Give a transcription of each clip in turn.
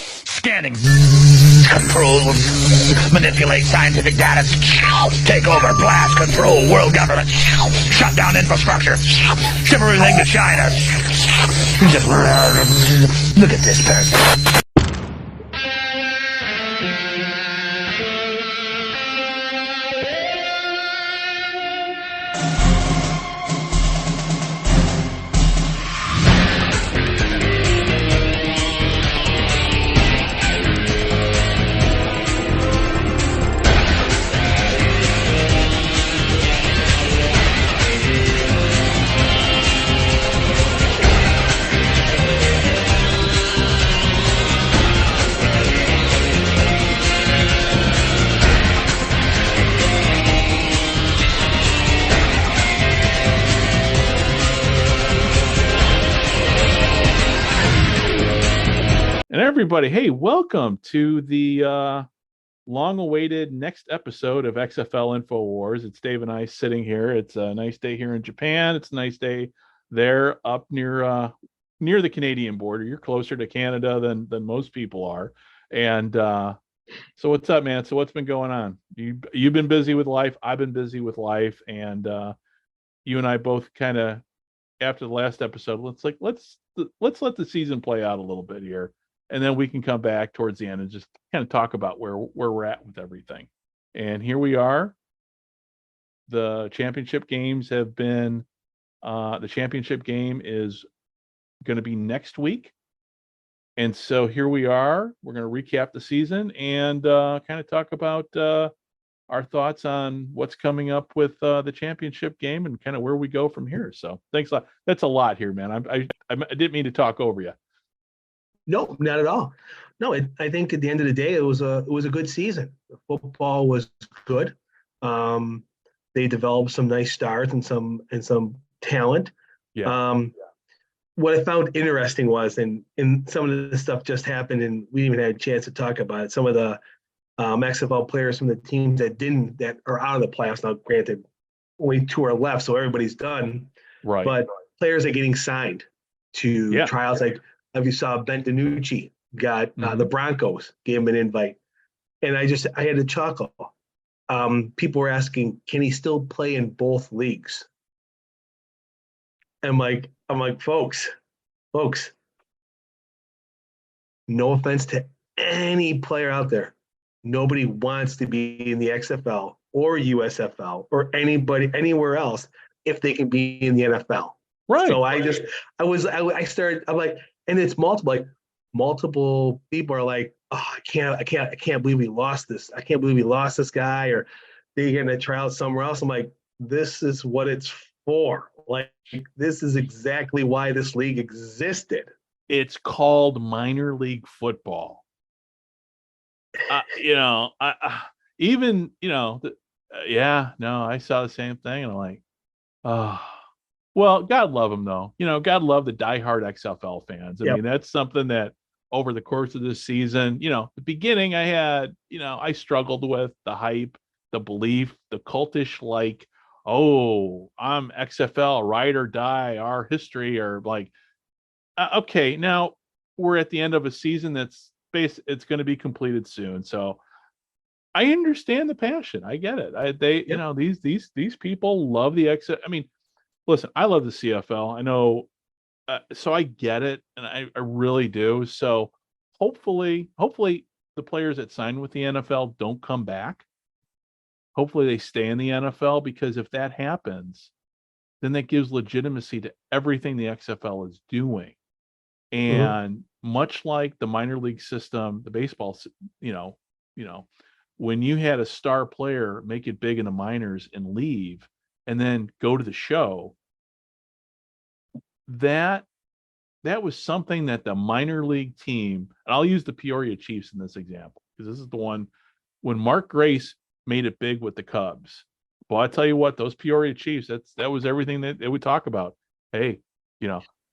Scanning. Control. Manipulate scientific data. Take over. Blast. Control. World government. Shut down infrastructure. Ship everything to China. Look at this person. Everybody, hey, welcome to the long-awaited next episode of XFL Infowars. It's Dave and I sitting here. It's a nice day here in Japan. It's a nice day there up near the Canadian border. You're closer to Canada than most people are. And so what's up, man? So what's been going on? You've been busy with life. I've been busy with life. And you and I both kind of, after the last episode, let's let the season play out a little bit here. And then we can come back towards the end and just kind of talk about where we're at with everything. And here we are. The championship games have been, the championship game is going to be next week. And so here we are. We're going to recap the season and kind of talk about our thoughts on what's coming up with the championship game and kind of where we go from here. So thanks a lot. That's a lot here, man. I didn't mean to talk over you. No, not at all. No, I think at the end of the day, it was a good season. The football was good. They developed some nice stars and some talent. Yeah. What I found interesting was, and some of this stuff just happened, and we even had a chance to talk about it. Some of the XFL players from the teams that are out of the playoffs now. Granted, only two are left, so everybody's done. Right. But players are getting signed to trials like. If you saw Ben DiNucci got the Broncos, gave him an invite. And I had to chuckle. People were asking, can he still play in both leagues? I'm like, folks, no offense to any player out there. Nobody wants to be in the XFL or USFL or anybody anywhere else if they can be in the NFL. Right. So I'm like, and it's multiple people are like, oh, I can't believe we lost this. I can't believe we lost this guy, or they're going to try out somewhere else. I'm like, this is what it's for. Like, this is exactly why this league existed. It's called minor league football. I saw the same thing, and I'm like, oh. Well, God love them, though. God love the diehard XFL fans. I mean, that's something that over the course of this season, the beginning I had, I struggled with the hype, the belief, the cultish, like, oh, I'm XFL, ride or die, our history, or like, okay, now we're at the end of a season it's going to be completed soon. So I understand the passion. I get it. These people love the XFL. I mean, listen, I love the CFL. I know, so I get it, and I really do. So hopefully the players that sign with the NFL don't come back. Hopefully they stay in the NFL, because if that happens, then that gives legitimacy to everything the XFL is doing. And much like the minor league system, the baseball, when you had a star player make it big in the minors and leave, and then go to the show, that was something that the minor league team, and I'll use the Peoria Chiefs in this example, because this is the one when Mark Grace made it big with the Cubs. Well, I tell you what, those Peoria Chiefs, that was everything that they would talk about. Hey,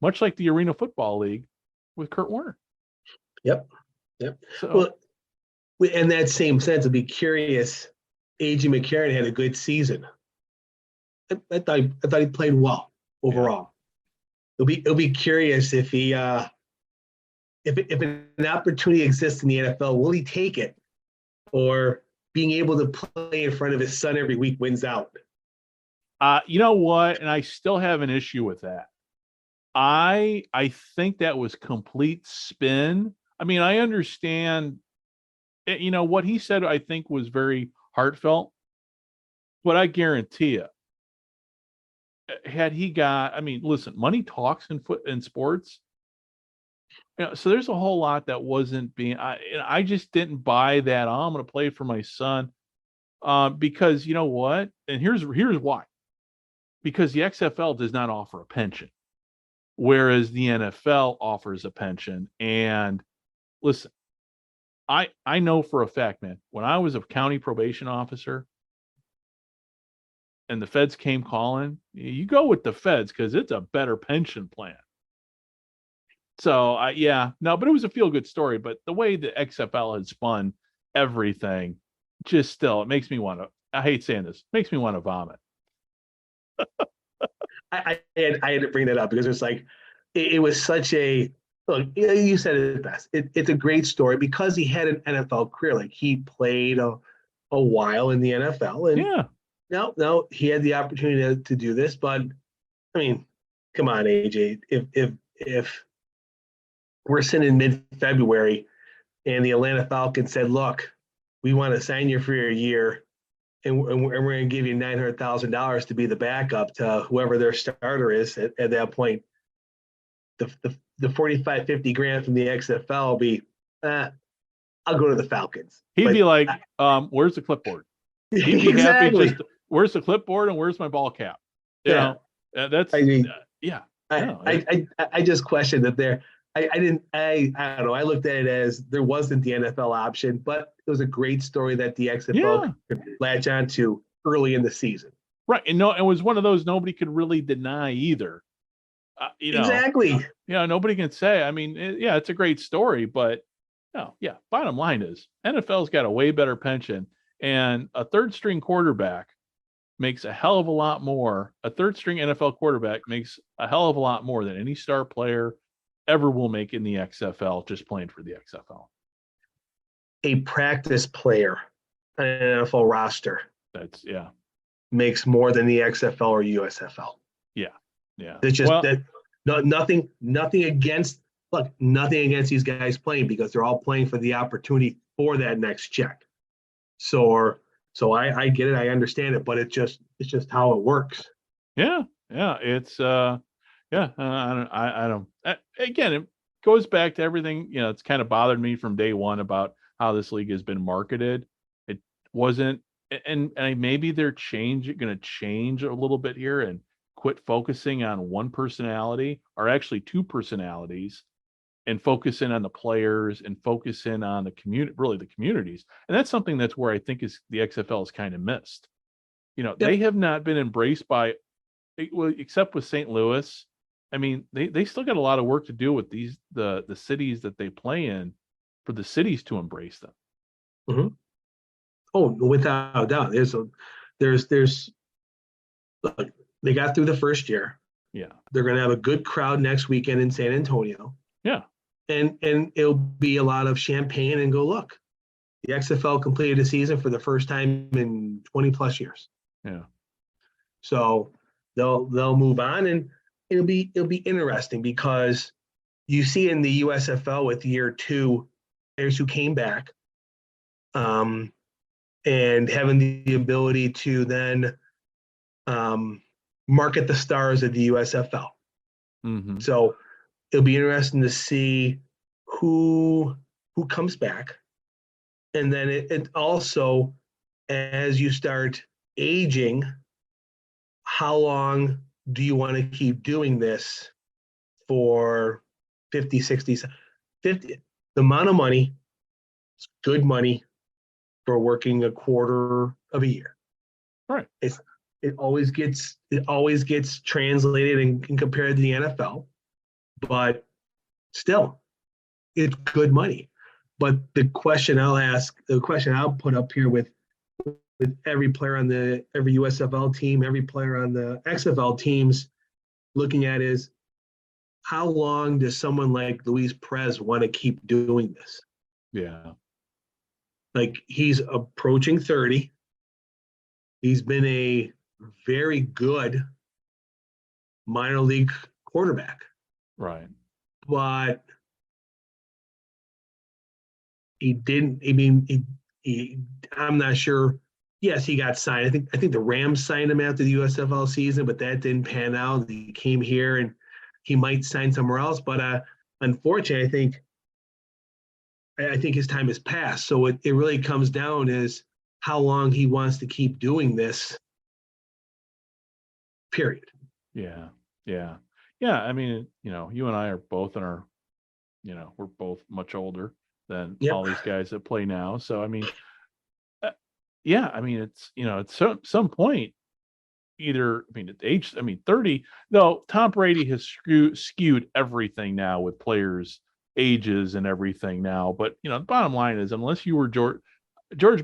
much like the Arena Football League with Kurt Warner. Yep. So, well, in that same sense, I'd be curious. A.J. McCarron had a good season. I thought he played well overall. It'll be curious if he if an opportunity exists in the NFL, will he take it? Or being able to play in front of his son every week wins out? You know what? And I still have an issue with that. I think that was complete spin. I mean, I understand, what he said, I think was very heartfelt, but I guarantee you, had he got, I mean, listen, money talks in sports. So there's a whole lot that wasn't being, I just didn't buy that. Oh, I'm going to play for my son. Because you know what? And here's why. Because the XFL does not offer a pension, whereas the NFL offers a pension. And listen, I know for a fact, man, when I was a county probation officer and the feds came calling, you go with the feds because it's a better pension plan. So but it was a feel good story. But the way the XFL has spun everything, just still, it makes me want to, I hate saying this, makes me want to vomit. I had to bring that up because it's like, it was such a, look, you said it best. It's a great story because he had an NFL career. Like, he played a while in the NFL, and Yeah. no, he had the opportunity to do this. But I mean, come on, AJ, if we're sitting in mid-February and the Atlanta Falcons said, look, we want to sign you for a year, and we're going to give you $900,000 to be the backup to whoever their starter is at that point, the 45, 50 grand from the XFL will be, I'll go to the Falcons. He'd be like, where's the clipboard? He'd be exactly. happy, just where's the clipboard and where's my ball cap? That's, I mean, yeah. I just questioned that there. I don't know. I looked at it as there wasn't the NFL option, but it was a great story that the XFL could latch on to early in the season. Right. And it was one of those nobody could really deny either. Exactly. Nobody can say, I mean, it's a great story, but bottom line is NFL's got a way better pension, and a third string quarterback makes a hell of a lot more. A third string NFL quarterback makes a hell of a lot more than any star player ever will make in the XFL, just playing for the XFL. A practice player on an NFL roster makes more than the XFL or USFL. Yeah. It's just nothing against these guys playing, because they're all playing for the opportunity for that next check. So I get it, I understand it, but it's just how it works. Yeah. It's I don't. Again, it goes back to everything. It's kind of bothered me from day one about how this league has been marketed. It wasn't, and maybe they're going to change a little bit here and quit focusing on one personality, or actually two personalities, and focus in on the players and focus in on the community, really the communities. And that's something that's where I think is the XFL is kind of missed. They have not been embraced by, except with St. Louis. I mean, they still got a lot of work to do with the cities that they play in, for the cities to embrace them. Mm-hmm. Oh, without a doubt. Look, they got through the first year. Yeah. They're going to have a good crowd next weekend in San Antonio. Yeah. And it'll be a lot of champagne and go, look, the XFL completed a season for the first time in 20 plus years. Yeah. So they'll move on, and it'll be interesting, because you see in the USFL with year 2 players who came back, and having the ability to then market the stars of the USFL. Mm-hmm. So it'll be interesting to see who comes back, and then it also, as you start aging, how long do you want to keep doing this for 50, 60, 50? The amount of money, it's good money for working a quarter of a year. Right. It always gets translated and compared to the NFL, but still, it's good money. But the question I'll put up here with every player on every USFL team, every player on the XFL teams looking at is, how long does someone like Luis Perez want to keep doing this? Yeah. Like, he's approaching 30. He's been a very good minor league quarterback, Right. but he didn't. I mean, I'm not sure. Yes, he got signed. I think the Rams signed him after the USFL season, but that didn't pan out. He came here, and he might sign somewhere else. But unfortunately, I think his time has passed. So it really comes down is how long he wants to keep doing this. Period. Yeah. Yeah. Yeah. I mean, you and I are both in our, we're both much older than Yep. all these guys that play now. So, I mean, yeah, I mean, it's, at some point, either, I mean, at age, 30, though, Tom Brady has skewed everything now with players' ages and everything now. But, the bottom line is, unless you were George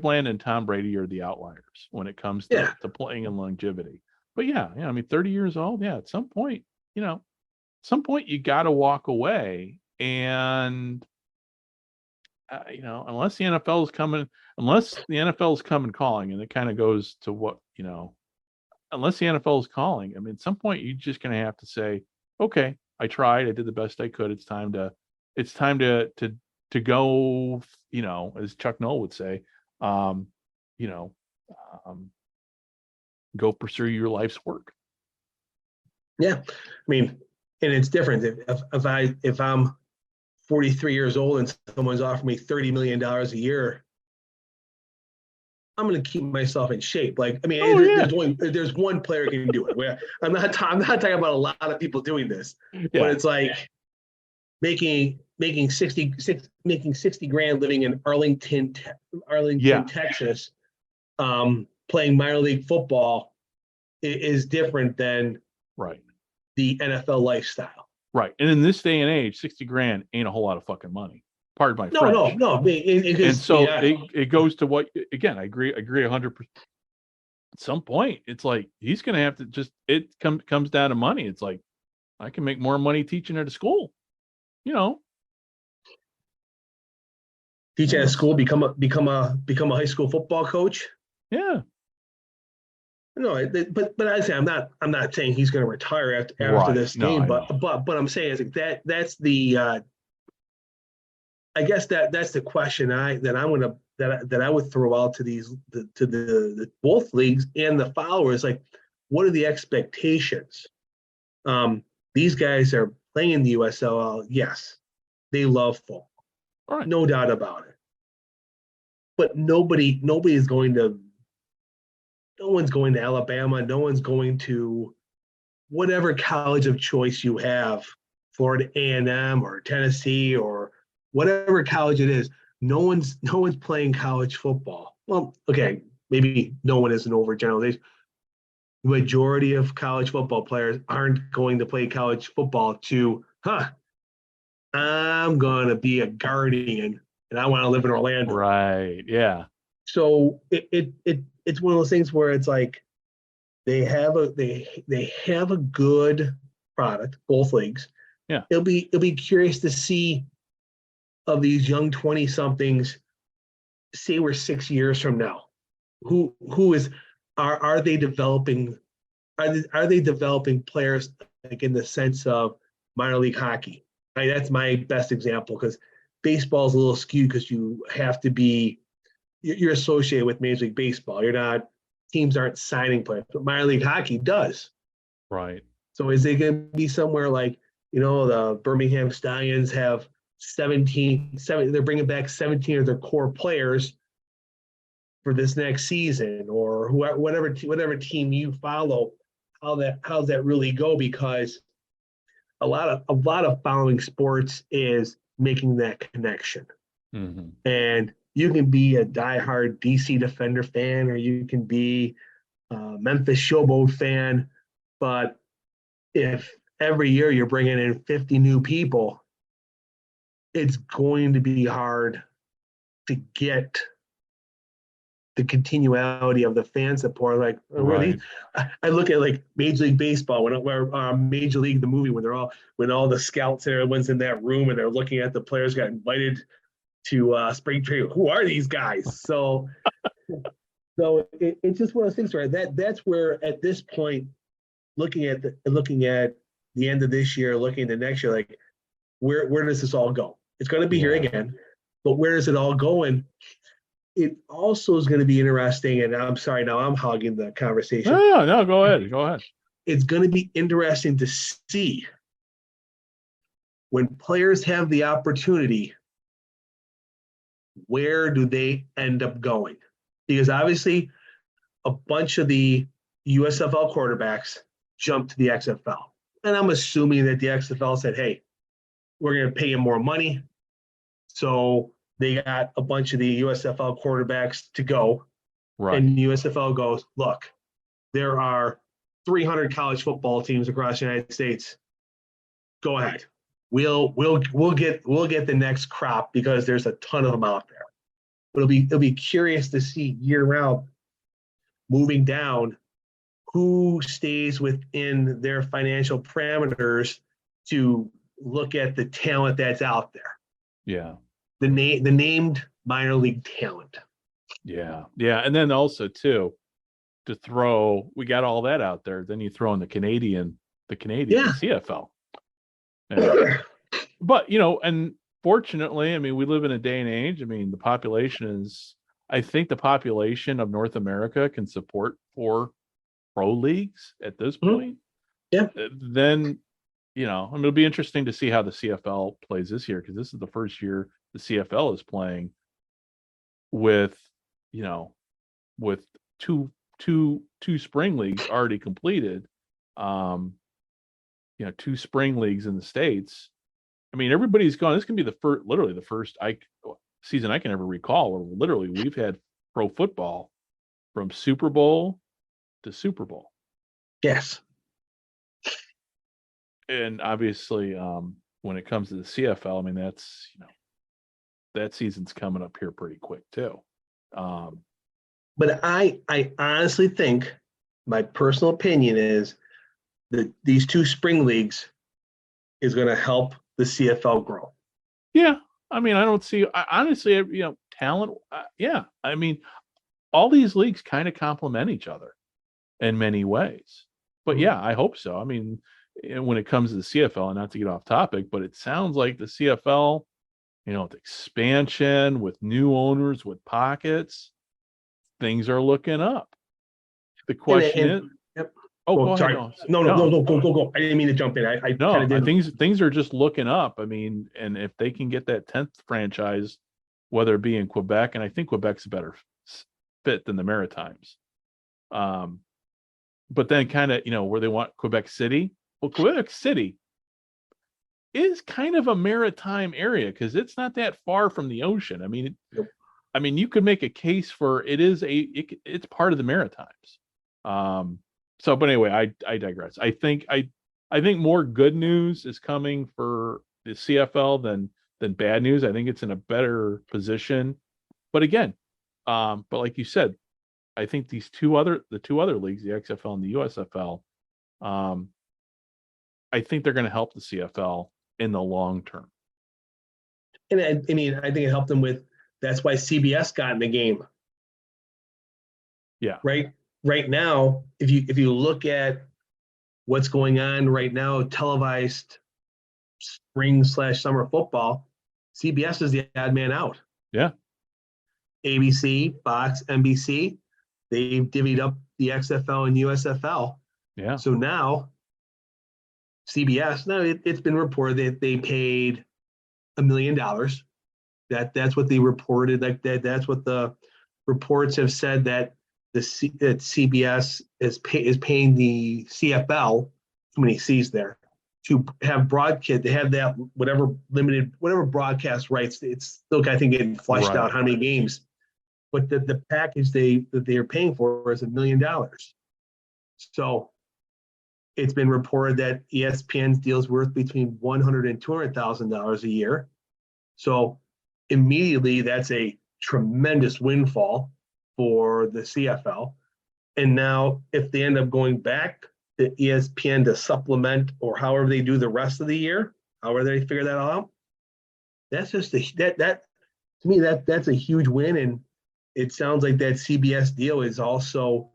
Bland and Tom Brady are the outliers when it comes to playing and longevity. But yeah, I mean, 30 years old, yeah, at some point, you got to walk away. And, unless the NFL is coming calling, and it kind of goes to what, unless the NFL is calling, I mean, at some point you're just going to have to say, okay, I tried, I did the best I could. It's time to go, as Chuck Noll would say, you know, go pursue your life's work. Yeah, I mean, and it's different. If I'm 43 years old and someone's offering me $30 million a year, I'm going to keep myself in shape. Like, I mean, there's one player who can do it. Where I'm not talking about a lot of people doing this, but it's like making 60 grand living in Arlington, Texas, playing minor league football is different than the NFL lifestyle. Right. And in this day and age, 60 grand ain't a whole lot of fucking money. Pardon my French. No. And so it goes to what, again, I agree 100%. At some point, it's like, he's going to have to it comes down to money. It's like, I can make more money teaching at a school, Teach at a school, become a high school football coach. Yeah. No, but I say I'm not saying he's going to retire after this game, but I'm saying is like that's the I guess that's the question that I would throw out to the both leagues and the followers. Like, what are the expectations? These guys are playing in the USFL. Yes, they love football, no doubt about it. But no one's going to Alabama. No one's going to whatever college of choice you have, Florida A&M or Tennessee or whatever college it is. No one's playing college football. Well, okay, maybe no one is an overgeneralization. The majority of college football players aren't going to play college football I'm going to be a Guardian and I want to live in Orlando. Right. Yeah. So it's one of those things where it's like they have a good product, both leagues. Yeah. It'll be curious to see of these young 20-somethings, say we're 6 years from now, are they developing players, like in the sense of minor league hockey? That's my best example, because baseball is a little skewed because you're associated with Major League Baseball. Teams aren't signing players, but minor league hockey does. Right. So is it going to be somewhere like, the Birmingham Stallions have 17, they're bringing back 17 of their core players for this next season, or whatever team you follow, how's that really go? Because a lot of following sports is making that connection. Mm-hmm. And you can be a diehard DC Defender fan, or you can be a Memphis Showboat fan, but if every year you're bringing in 50 new people, it's going to be hard to get the continuity of the fan support. Like, really, Right. I look at like Major League Baseball when Major League the movie when all the scouts and everyone's in that room and they're looking at the players got invited to spring training. Who are these guys? So it's just one of those things, right? That's where at this point, looking at the end of this year, looking at the next year, like where does this all go? It's going to be here again, but where does it all go? And it also is going to be interesting. And I'm sorry, now I'm hogging the conversation. No, go ahead. It's going to be interesting to see when players have the opportunity, where do they end up going? Because obviously, a bunch of the USFL quarterbacks jumped to the XFL. And I'm assuming that the XFL said, hey, we're going to pay you more money. So they got a bunch of the USFL quarterbacks to go. Right. And USFL goes, look, there are 300 college football teams across the United States. Go ahead. We'll get the next crop because there's a ton of them out there. But it'll be curious to see year round, moving down, who stays within their financial parameters to look at the talent that's out there. Yeah. The named minor league talent. Yeah. And then also too, we got all that out there. Then you throw in the Canadian CFL. And, but and fortunately, I mean, we live in a day and age. I mean, I think the population of North America can support 4 pro leagues at this point. Yeah. Then, it'll be interesting to see how the CFL plays this year, because this is the first year the CFL is playing with two spring leagues already completed. 2 spring leagues in the States. I mean, everybody's gone. This can be literally the first season I can ever recall where literally we've had pro football from Super Bowl to Super Bowl. Yes. And obviously, when it comes to the CFL, I mean, that's, that season's coming up here pretty quick too. But I honestly think, my personal opinion is that these 2 spring leagues is going to help the CFL grow. Yeah. I mean, I don't see, honestly, talent. Yeah. I mean, all these leagues kind of complement each other in many ways. But yeah, I hope so. I mean, when it comes to the CFL, and not to get off topic, but it sounds like the CFL, with expansion, with new owners, with pockets, things are looking up. The question is, yep. Go sorry. ahead. No, go. I didn't mean to jump in. I things are just looking up. I mean, and if they can get that 10th franchise, whether it be in Quebec, and I think Quebec's a better fit than the Maritimes. But then kind of, where they want Quebec City. Well, Quebec City is kind of a maritime area because it's not that far from the ocean. I mean, you could make a case for it's part of the Maritimes. But anyway, I digress. I think more good news is coming for the CFL than bad news. I think it's in a better position. But again, but like you said, I think the two other leagues, the XFL and the USFL, I think they're going to help the CFL in the long term. And I think it helped them with, that's why CBS got in the game. Yeah. Right now, if you look at what's going on right now, televised spring/summer football, CBS is the odd man out. Yeah. ABC, Fox, NBC, they've divvied up the XFL and USFL. Yeah. So now CBS, it's been reported that they paid $1 million. That's what they reported. Like that's what the reports have said, that that CBS is paying the CFL, too many C's there, to have broadcast. They have that whatever broadcast rights. It's still, I think, getting fleshed out how many games, but the package that they are paying for is $1 million. So it's been reported that ESPN's deal is worth between $100,000 and $200,000 a year. So immediately, that's a tremendous windfall for the CFL. And now if they end up going back to ESPN to supplement or however they do the rest of the year, however they figure that out, that's just that to me that's a huge win. And it sounds like that CBS deal is also,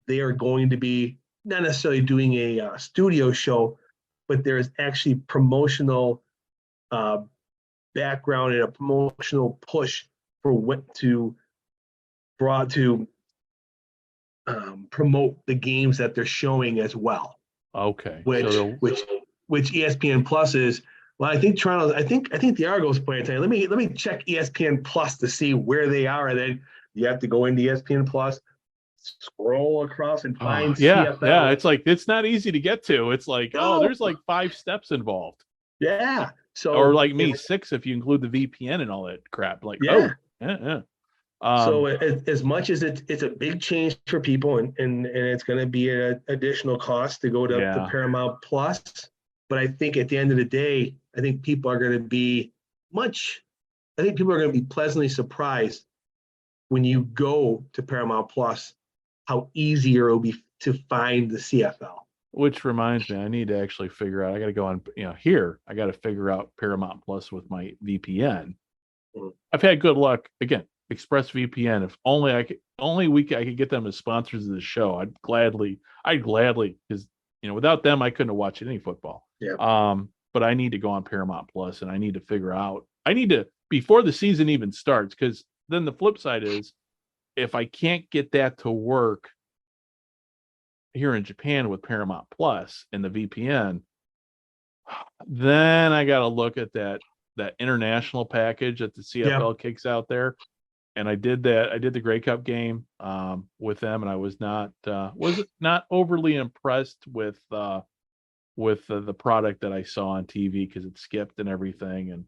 they are going to be not necessarily doing a studio show, but there's actually promotional background and a promotional push for what to promote the games that they're showing as well. Okay. Which ESPN Plus is. Well, I think Toronto. I think the Argos playing tonight. Let me check ESPN Plus to see where they are, and then you have to go into ESPN Plus, scroll across, and find CFL. Yeah. It's like it's not easy to get to. It's like there's like 5 steps involved. Yeah. So or like me, 6 if you include the VPN and all that crap. Like yeah. So as much as it's a big change for people, and it's going to be an additional cost to go to Paramount Plus, but I think at the end of the day, I think people are going to be pleasantly surprised when you go to Paramount Plus, how easier it will be to find the CFL. Which reminds me, I need to actually figure out. I got to go on, here. I got to figure out Paramount Plus with my VPN. I've had good luck again. ExpressVPN. If only I could get them as sponsors of the show, I'd gladly, because without them, I couldn't have watched any football. Yeah. But I need to go on Paramount Plus, and I need to figure out. I need to before the season even starts, because then the flip side is, if I can't get that to work here in Japan with Paramount Plus and the VPN, then I got to look at that international package that the CFL kicks out there. And I did that. I did the Grey Cup game with them, and I was not overly impressed with the product that I saw on TV, because it skipped and everything. And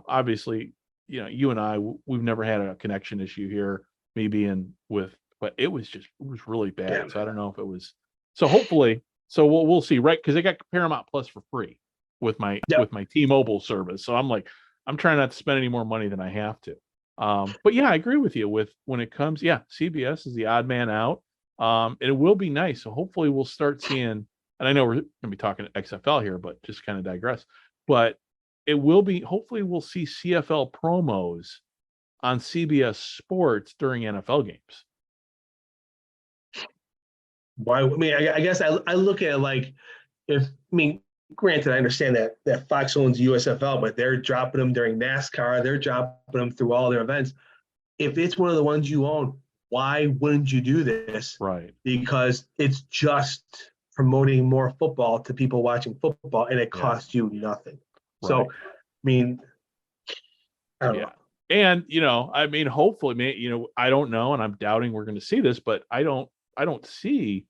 obviously, you and I, we've never had a connection issue here. Me being with, but it was really bad. Yeah. So I don't know if it was. So hopefully, we'll see, right? Because I got Paramount Plus for free with my T-Mobile service. So I'm trying not to spend any more money than I have to. But yeah, I agree with you when it comes. Yeah, CBS is the odd man out. It will be nice. So hopefully we'll start seeing, and I know we're going to be talking XFL here, but just kind of digress. But it will be, hopefully we'll see CFL promos on CBS Sports during NFL games. Why? I mean, I guess I look at it like, granted, I understand that Fox owns USFL, but they're dropping them during NASCAR. They're dropping them through all their events. If it's one of the ones you own, why wouldn't you do this? Right. Because it's just promoting more football to people watching football, and it costs you nothing. Right. So, I don't know. And, hopefully, I don't know, and I'm doubting we're going to see this, but I don't see,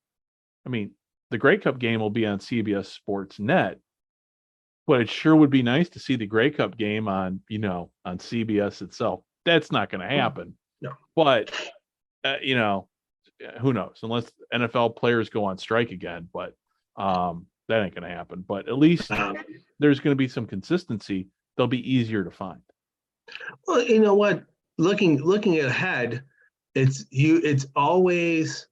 the Grey Cup game will be on CBS Sports Net, but it sure would be nice to see the Grey Cup game on CBS itself. That's not going to happen. No. But, who knows? Unless NFL players go on strike again, but that ain't going to happen. But at least there's going to be some consistency. They'll be easier to find. Well, you know what? Looking ahead, it's always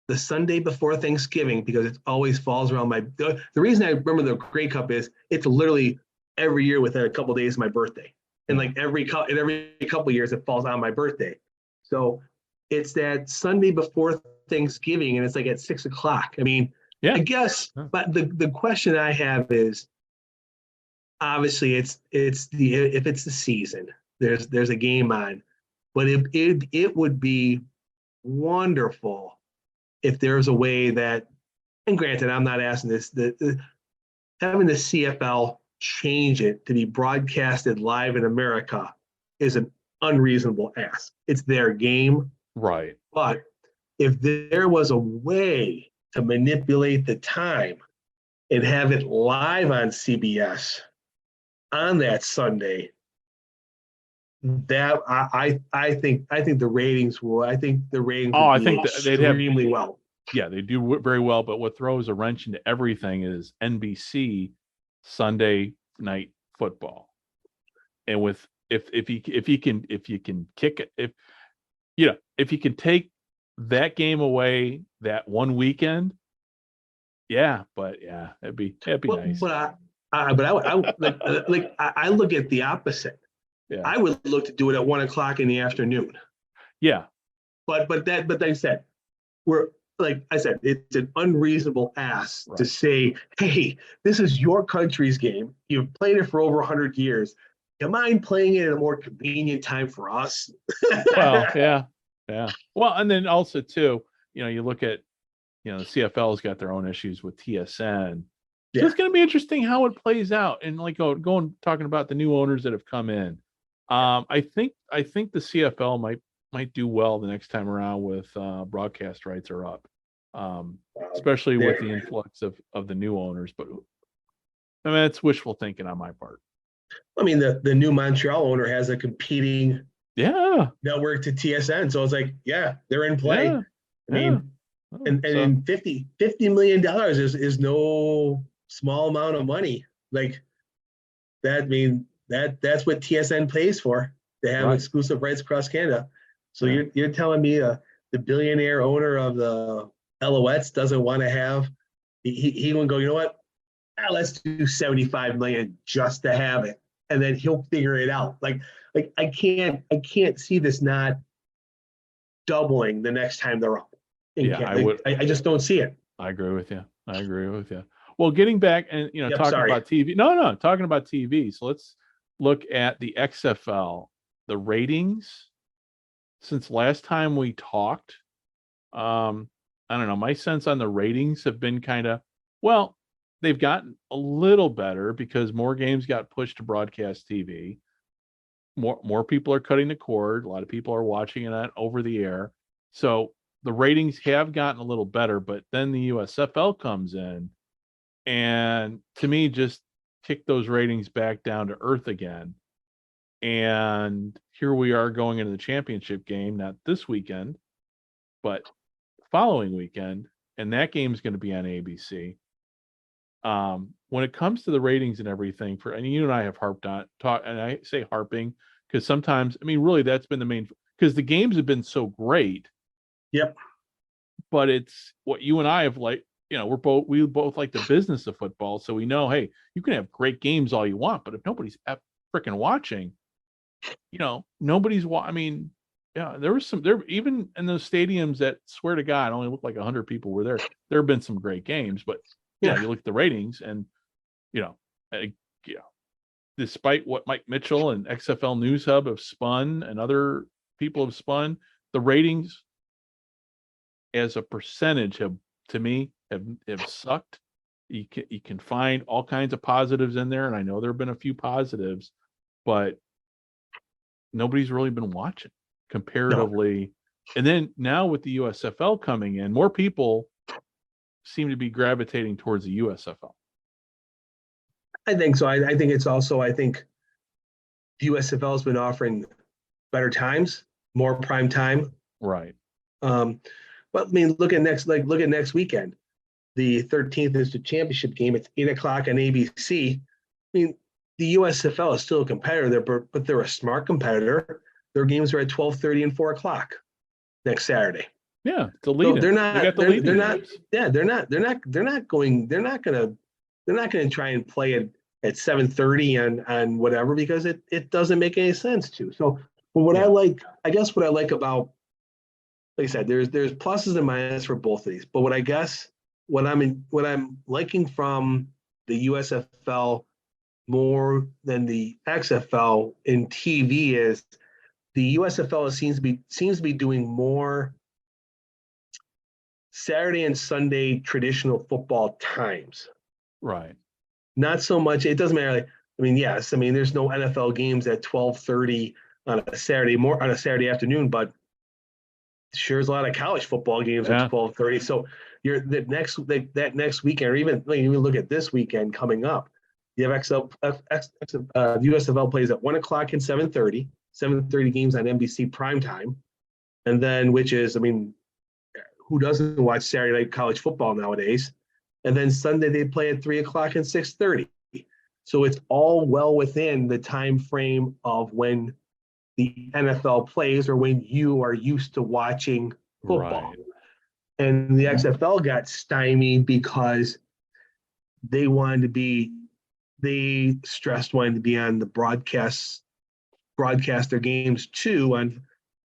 the Sunday before Thanksgiving, because it always falls around the reason I remember the Grey Cup is it's literally every year within a couple of days of my birthday. And like every couple of years it falls on my birthday. So it's that Sunday before Thanksgiving, and it's like at 6:00. I guess, but the question I have is, obviously if it's the season, there's a game on, but it would be wonderful if there's a way that, and granted, I'm not asking this, having the CFL change it to be broadcasted live in America is an unreasonable ask. It's their game. Right. But if there was a way to manipulate the time and have it live on CBS on that Sunday, that I think the ratings will. I think the ratings. I think they'd have extremely well. Yeah, they do very well. But what throws a wrench into everything is NBC Sunday night football, and with if you can kick it, if you could take that game away that one weekend, it'd be nice. But I look at the opposite. Yeah. I would look to do it at 1 o'clock in the afternoon. Yeah. But they said, it's an unreasonable ask to say, hey, this is your country's game. You've played it for over 100 years. You mind playing it at a more convenient time for us? Well, yeah. Well, and then also too, you look at, the CFL's got their own issues with TSN. So it's going to be interesting how it plays out. And talking about the new owners that have come in. I think the CFL might do well the next time around with broadcast rights are up, especially with the influx of the new owners. But I mean, it's wishful thinking on my part. I mean, the new Montreal owner has a competing network to TSN, so it's like, they're in play. Yeah. I mean, and $50 million is no small amount of money. Like that. I mean, that's what TSN pays for, to have exclusive rights across Canada. So you're telling me the billionaire owner of the Alouettes doesn't want to have? He wouldn't go, you know what? Let's do $75 million just to have it, and then he'll figure it out. Like I can't see this not doubling the next time they're up. I just don't see it. I agree with you. Well, getting back and talking about TV. No, talking about TV. So let's look at the XFL, the ratings since last time we talked. I don't know. My sense on the ratings have been they've gotten a little better because more games got pushed to broadcast TV. More people are cutting the cord. A lot of people are watching it over the air. So the ratings have gotten a little better, but then the USFL comes in and to me just kick those ratings back down to earth again. And here we are going into the championship game, not this weekend, but following weekend. And that game is going to be on ABC. When it comes to the ratings and everything and you and I have and I say harping because sometimes, I mean, really that's been the main, because the games have been so great. Yep. But it's what you and I have we both like the business of football. So we know, hey, you can have great games all you want, but if nobody's freaking watching, nobody's I mean, there was even in those stadiums that swear to God only looked like 100 people were there. There have been some great games, but you look at the ratings and, despite what Mike Mitchell and XFL News Hub have spun and other people have spun, the ratings as a percentage have sucked. You can find all kinds of positives in there, and I know there have been a few positives, but nobody's really been watching comparatively. No. And then now with the USFL coming in, more people seem to be gravitating towards the USFL. I think so. I think it's also, the USFL has been offering better times, more prime time. Right. But I mean, look at next weekend. The 13th is the championship game. It's 8 o'clock on ABC. I mean, the USFL is still a competitor, but they're a smart competitor. Their games are at 12:30 and 4 o'clock next Saturday. Yeah, the lead. So they're not gonna try and play it at 7:30 on whatever, because it doesn't make any sense to. So, but what I like about, like I said, there's pluses and minuses for both of these. But what I'm liking from the USFL more than the XFL in TV is the USFL seems to be doing more Saturday and Sunday traditional football times. Right. Not so much. It doesn't matter. Yes. There's no NFL games at 12:30 on a Saturday afternoon, but sure is a lot of college football games at 12:30. So that next weekend, or even you look at this weekend coming up, you have USFL plays at 1 o'clock and 7:30 games on NBC primetime. And then, who doesn't watch Saturday night college football nowadays? And then Sunday they play at 3 o'clock and 6:30. So it's all well within the time frame of when the NFL plays or when you are used to watching football. Right. And the XFL got stymied because they stressed wanting to be on the broadcast their games too.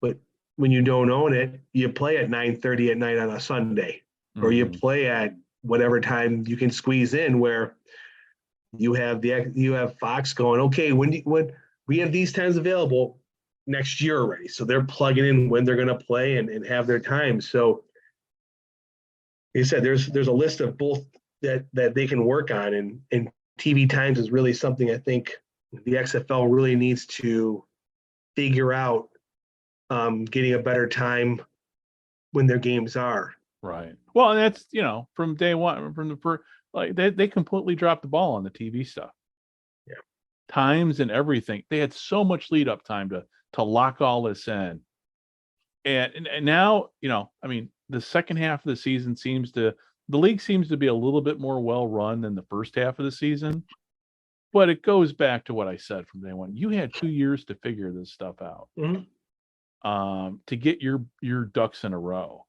But when you don't own it, you play at 9:30 at night on a Sunday, or you play at whatever time you can squeeze in, where you have Fox going, okay, when we have these times available next year already. So they're plugging in when they're going to play and have their time. So like I said, there's a list of both that they can work on, and TV times is really something I think the XFL really needs to figure out, getting a better time when their games are. Right. Well, and that's, from day one, from the first, like they completely dropped the ball on the TV stuff. Yeah. Times and everything. They had so much lead up time to lock all this in. And now, the second half of the season the league seems to be a little bit more well run than the first half of the season. But it goes back to what I said from day one. You had 2 years to figure this stuff out. To get your ducks in a row.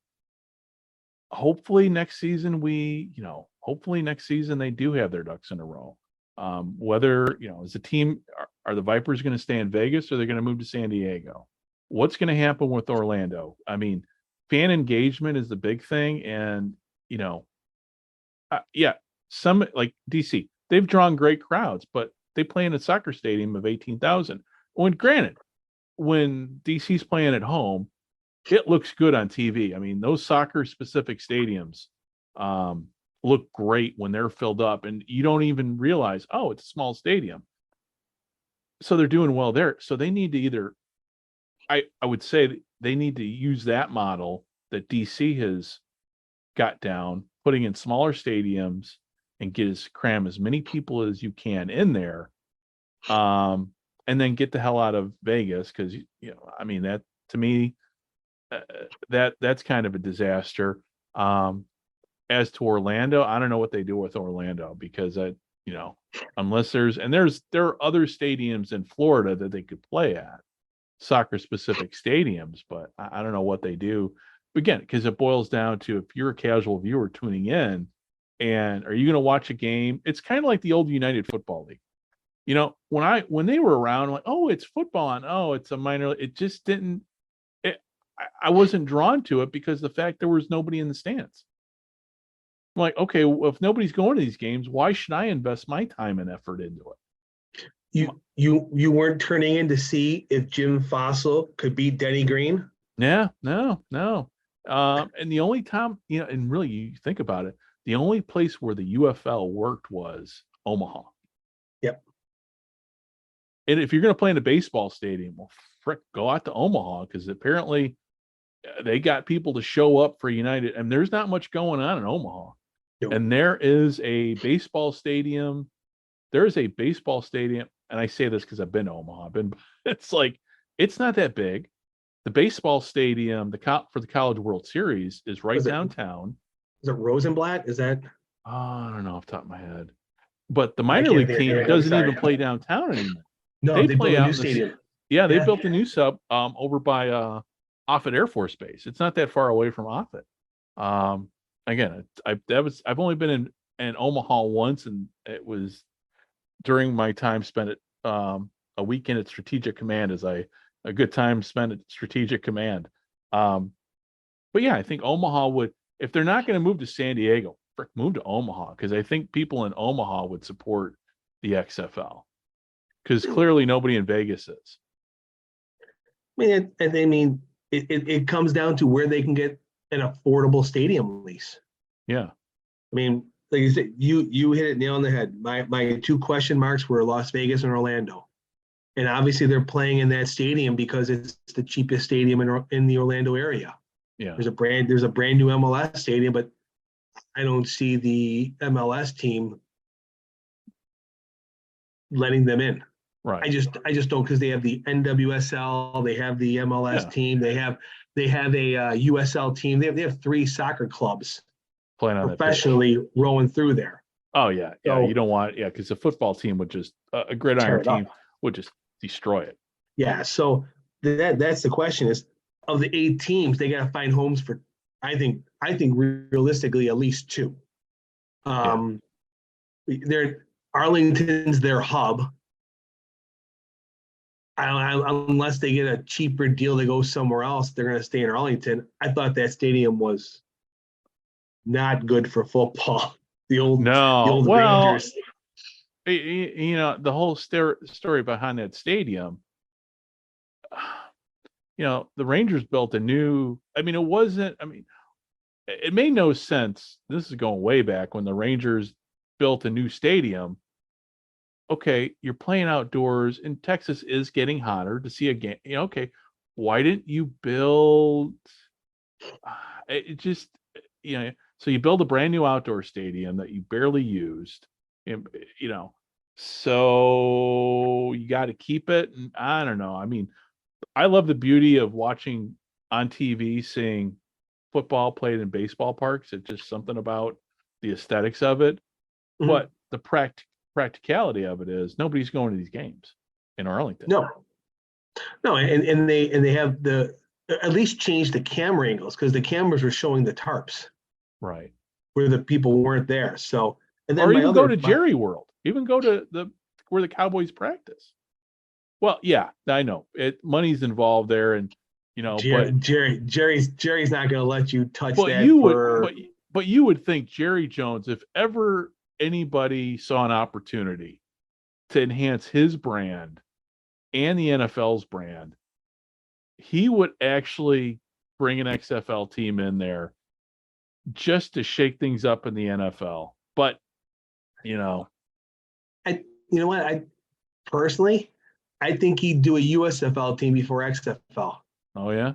Hopefully next season they do have their ducks in a row. Whether, as a team, are the Vipers going to stay in Vegas or are they going to move to San Diego? What's going to happen with Orlando? Fan engagement is the big thing. And, some like DC, they've drawn great crowds, but they play in a soccer stadium of 18,000. Granted, when DC's playing at home, it looks good on TV. Those soccer specific stadiums look great when they're filled up, and you don't even realize, oh, it's a small stadium. So they're doing well there. So they need to I would say they need to use that model that DC has got down, putting in smaller stadiums and cram as many people as you can in there. And then get the hell out of Vegas. Cause that to me, that's kind of a disaster. As to Orlando, I don't know what they do with Orlando, because unless there are other stadiums in Florida that they could play at, soccer specific stadiums, but I don't know what they do. Again, because it boils down to, if you're a casual viewer tuning in, and are you going to watch a game? It's kind of like the old United Football League. When they were around, I'm like, oh, it's football, and oh, it's a minor. It just didn't. I wasn't drawn to it because the fact there was nobody in the stands. I'm like, okay, well, if nobody's going to these games, why should I invest my time and effort into it? You weren't turning in to see if Jim Fossil could beat Denny Green? Yeah, no. And the only time, and really you think about it, the only place where the UFL worked was Omaha. Yep. And if you're going to play in a baseball stadium, well, frick, go out to Omaha, because apparently they got people to show up for United, and there's not much going on in Omaha. Nope. And there is a baseball stadium. And I say this because I've been to Omaha. It's not that big. The baseball stadium, for the College World Series, is right downtown. Is it Rosenblatt? Is that? I don't know off the top of my head. But the minor league team doesn't even play downtown anymore. No, they play out in the stadium. They built a new sub over by Offutt Air Force Base. It's not that far away from Offutt. Again, I've only been in Omaha once, and it was during my time spent at a weekend at Strategic Command, a good time spent at Strategic Command. But yeah, I think Omaha would, if they're not going to move to San Diego, move to Omaha, because I think people in Omaha would support the XFL, because clearly nobody in Vegas is. It comes down to where they can get an affordable stadium lease. Yeah. Like you said, you hit it nail on the head. My two question marks were Las Vegas and Orlando. And obviously they're playing in that stadium because it's the cheapest stadium in the Orlando area. Yeah. There's a brand new MLS stadium, but I don't see the MLS team letting them in. Right. I just don't, because they have the NWSL, they have the MLS team, they have a USL team. They have 3 soccer clubs playing on professionally rolling through there. Oh yeah, So, you don't want, because the football team would just a gridiron team would just destroy it. Yeah, so that's the question is, of the 8 teams, they got to find homes for, I think realistically, at least 2. They're Arlington's their hub. Unless they get a cheaper deal to go somewhere else, they're going to stay in Arlington. I thought that stadium was not good for football. The old Rangers. The whole story behind that stadium. The Rangers built a new. It made no sense. This is going way back when the Rangers built a new stadium. Okay, you're playing outdoors, and Texas is getting hotter to see a game. Okay, why didn't you build? It just, so you build a brand new outdoor stadium that you barely used, so you got to keep it. And I don't know. I love the beauty of watching on TV, seeing football played in baseball parks. It's just something about the aesthetics of it. Mm-hmm. But the practicality of it is nobody's going to these games in Arlington. No, and they have at least changed the camera angles, because the cameras were showing the tarps, right, where the people weren't there. So, and then or even go to Jerry World, even go to where the Cowboys practice. Well, yeah, I know money's involved there, and but Jerry's not going to let you touch that. But you would think Jerry Jones, if ever anybody saw an opportunity to enhance his brand and the NFL's brand, he would actually bring an XFL team in there just to shake things up in the NFL. But I personally, I think he'd do a USFL team before XFL. Oh yeah,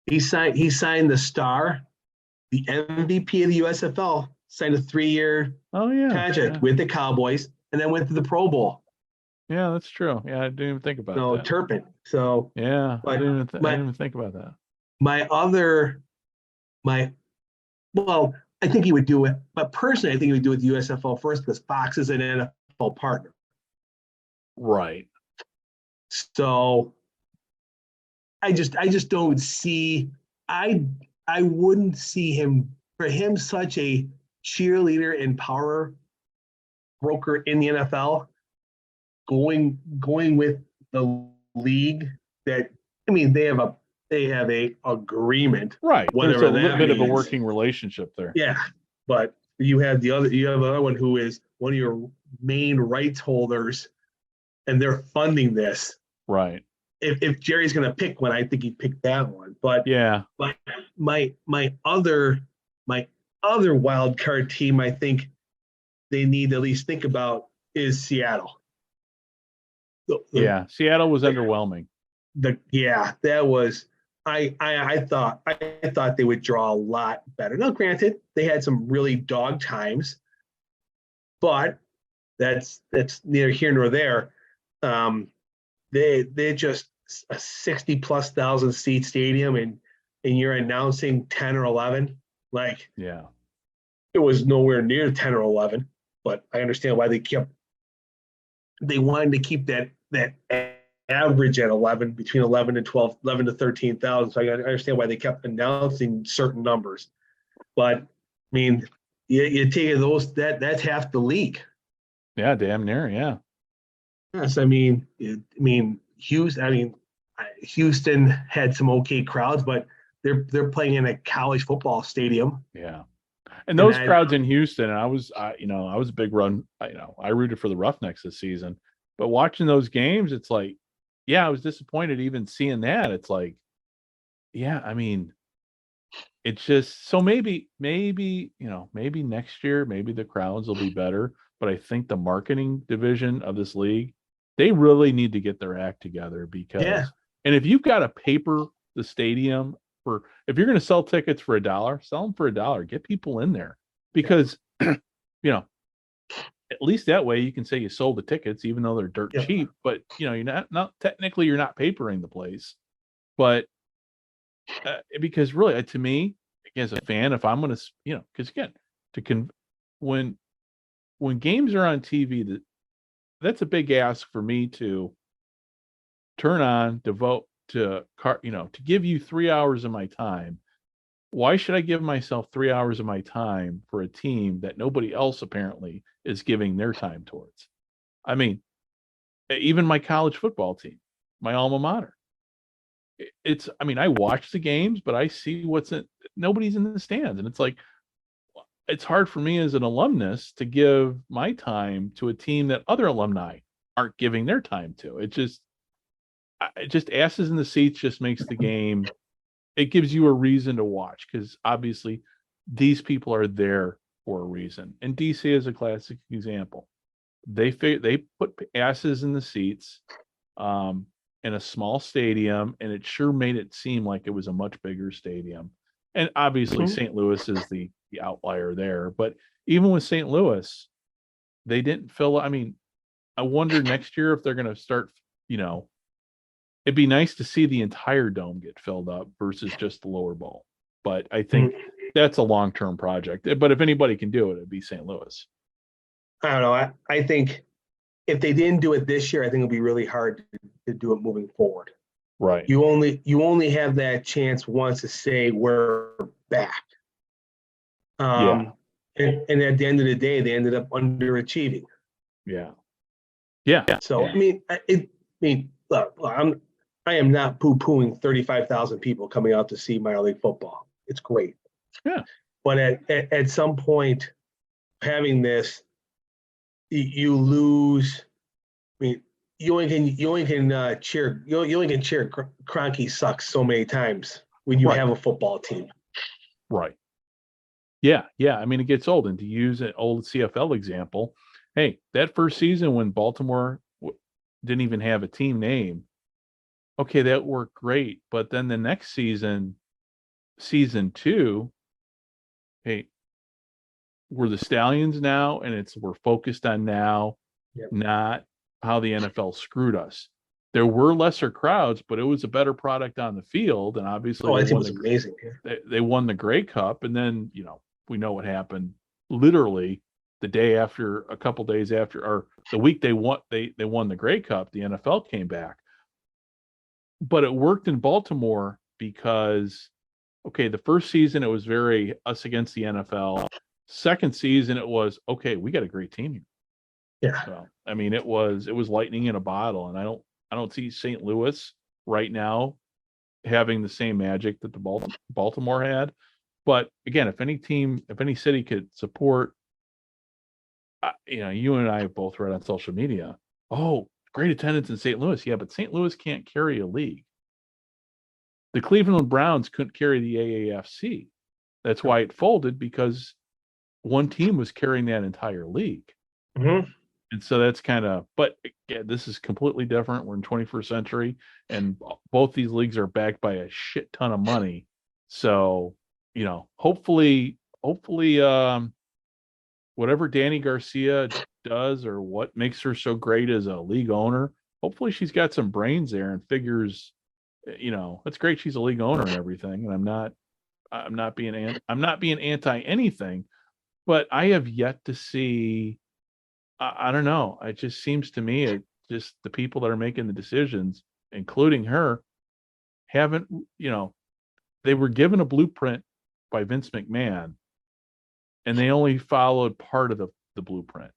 he signed the star, the MVP of the USFL, signed a 3-year contract with the Cowboys, and then went to the Pro Bowl. Yeah, that's true. Yeah, I didn't even think about that. Turpin. So yeah, I didn't even think about that. I think he would do it, but personally, I think he would do it the USFL first, because Fox is an NFL partner. Right. So I just don't see. I wouldn't see him, for him, such a cheerleader and power broker in the NFL, going with the league that, they have a agreement. Right. Whatever There's a little bit of a working relationship there. Yeah. But you have another one who is one of your main rights holders, and they're funding this. Right. If Jerry's going to pick one, I think he'd pick that one. But yeah, my other wild card team, I think they need to at least think about, is Seattle. Seattle was underwhelming. That was. I thought they would draw a lot better. Now, granted, they had some really dog times, but that's neither here nor there. They're just a 60,000+ seat stadium, and you're announcing 10 or 11. It was nowhere near 10 or 11, but I understand why they wanted to keep that average at 11, between 11 and 12, 11 to 13,000. So I understand why they kept announcing certain numbers. But you take those, that's half the league. Yeah, damn near. Yeah. Yes, Houston had some okay crowds, but they're playing in a college football stadium. Yeah. And those crowds in Houston, I was a big run. I rooted for the Roughnecks this season, but watching those games, it's like, I was disappointed even seeing that. It's like, it's just, so maybe next year, maybe the crowds will be better. But I think the marketing division of this league, they really need to get their act together, because, and if you've got to paper the stadium if you're going to sell tickets for $1, sell them for $1, get people in there, because, at least that way you can say you sold the tickets, even though they're dirt cheap, but you're not technically, you're not papering the place, but because really, to me, as a fan, if I'm going to, because again, when games are on TV, that's a big ask for me to turn on, devote to give you 3 hours of my time, why should I give myself 3 hours of my time for a team that nobody else apparently is giving their time towards? I mean, even my college football team, my alma mater. I watch the games, but I see nobody's in the stands. And it's like, it's hard for me as an alumnus to give my time to a team that other alumni aren't giving their time to. It just asses in the seats just makes the game. It gives you a reason to watch, because obviously these people are there for a reason. And DC is a classic example. They put asses in the seats in a small stadium, and it sure made it seem like it was a much bigger stadium. And obviously St. Louis is the outlier there. But even with St. Louis, they didn't fill. I mean, I wonder next year if they're going to start, it'd be nice to see the entire dome get filled up versus just the lower bowl. But I think that's a long-term project. But if anybody can do it, it'd be St. Louis. I don't know. I think if they didn't do it this year, I think it'll be really hard to do it moving forward. Right. You only have that chance once to say we're back. And at the end of the day, they ended up underachieving. Yeah. Yeah. So look, I am not poo-pooing 35,000 people coming out to see minor league football. It's great. Yeah. But at some point, having this, you lose. I mean, you only can cheer Kroenke sucks so many times when you have a football team. Right. Yeah. I mean, it gets old. And to use an old CFL example, hey, that first season when Baltimore didn't even have a team name, okay, that worked great. But then the next season, season 2, hey, we're the Stallions now, and we're focused on now, not how the NFL screwed us. There were lesser crowds, but it was a better product on the field, and obviously, I think it was amazing. They won the Grey Cup, and then we know what happened. Literally, the day after, a couple days after, or the week they won the Grey Cup, the NFL came back. But it worked in Baltimore because, okay, the first season it was very us against the NFL. Second season it was, okay, we got a great team here. Yeah. So, I mean, it was lightning in a bottle, and I don't see St. Louis right now having the same magic that the Baltimore had. But again, if any city could support, you and I have both read on social media, oh, great attendance in St. Louis. Yeah, but St. Louis can't carry a league. The Cleveland Browns couldn't carry the AAFC. That's why it folded, because one team was carrying that entire league. Mm-hmm. And so that's but again, this is completely different. We're in 21st century, and both these leagues are backed by a shit ton of money. So, hopefully, whatever Dany Garcia does, or what makes her so great as a league owner, hopefully she's got some brains there and figures, it's great she's a league owner and everything. And I'm not being anti anything, but I have yet to see, I don't know. It just seems to me, just the people that are making the decisions, including her, haven't, they were given a blueprint by Vince McMahon, and they only followed part of the blueprint.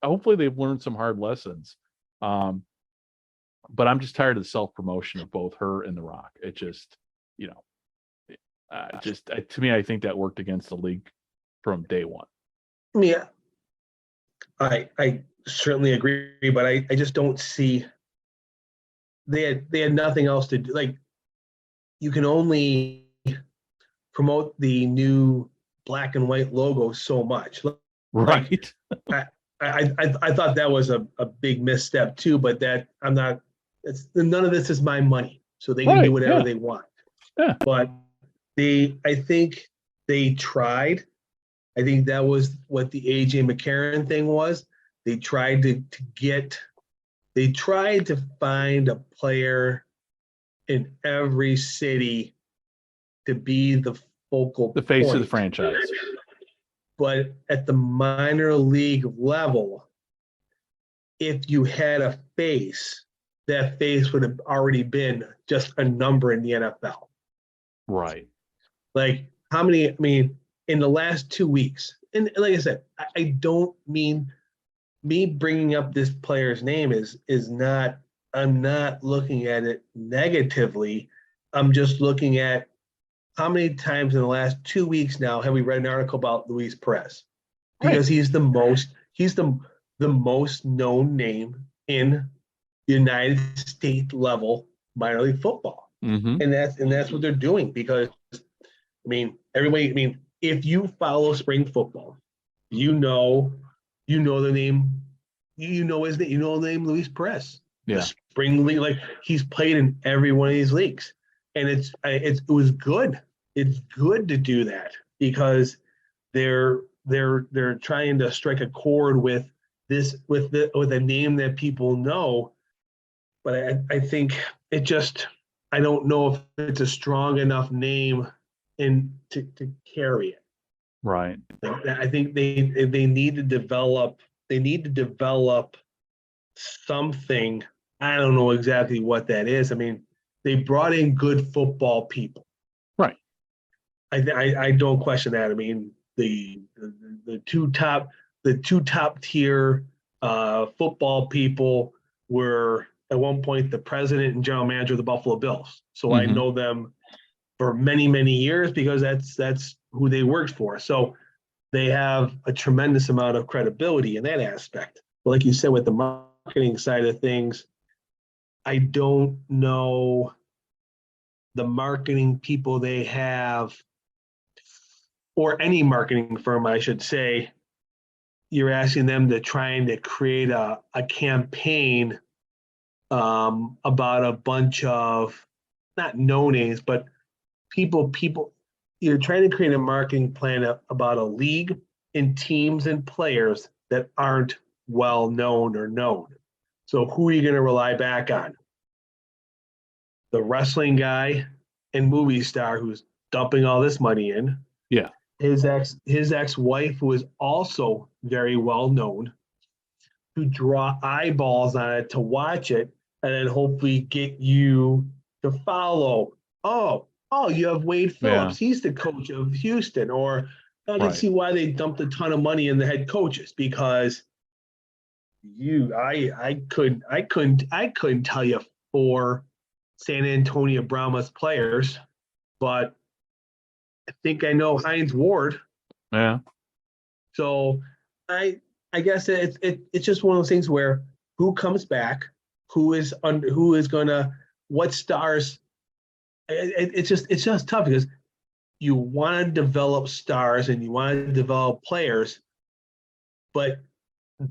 Hopefully they've learned some hard lessons. But I'm just tired of the self-promotion of both her and The Rock. It just, to me, I think that worked against the league from day one. Yeah, I certainly agree, but I just don't see, they had nothing else to do. Like, you can only promote the new black and white logo so much. Right. I thought that was a big misstep too, but none of this is my money, so they can do whatever they want. Yeah. But I think they tried. I think that was what the AJ McCarron thing was. They tried to find a player in every city to be the focal the face point of the franchise. But at the minor league level, if you had a face, that face would have already been just a number in the NFL. Right. Like how many, I mean, in the last 2 weeks, and like I said, I don't mean me bringing up this player's name is not, I'm not looking at it negatively. I'm just looking at how many times in the last 2 weeks now have we read an article about Luis Perez? Because he's the most known name in United States level minor league football. Mm-hmm. And that's what they're doing, because I mean, everybody, I mean, if you follow spring football, you know the name, you know his name, you know the name Luis Perez. Yeah. The spring league, like he's played in every one of these leagues. And it was good. It's good to do that, because they're trying to strike a chord with this, with a name that people know. But I think it just, I don't know if it's a strong enough name to carry it. Right. I think they need to develop something. I don't know exactly what that is. I mean, they brought in good football people. Right. I don't question that. I mean, the two top tier football people were at one point the president and general manager of the Buffalo Bills. So I know them for many, many years, because that's who they worked for. So they have a tremendous amount of credibility in that aspect. But like you said, with the marketing side of things, I don't know the marketing people they have, or any marketing firm, I should say. You're asking them to try and to create a campaign about a bunch of, not no names, but people. You're trying to create a marketing plan about a league and teams and players that aren't well known or known. So who are you going to rely back on? The wrestling guy and movie star who's dumping all this money in. Yeah. His ex-wife, who is also very well known, to draw eyeballs on it, to watch it, and then hopefully get you to follow. Oh, you have Wade Phillips. Yeah. He's the coach of Houston. Or I can see why they dumped a ton of money in the head coaches, because I couldn't tell you 4 San Antonio Brahmas players, but I think I know Hines Ward. Yeah. So I guess it's just one of those things where who comes back, who is gonna, what stars. It's just tough, because you want to develop stars and you want to develop players, but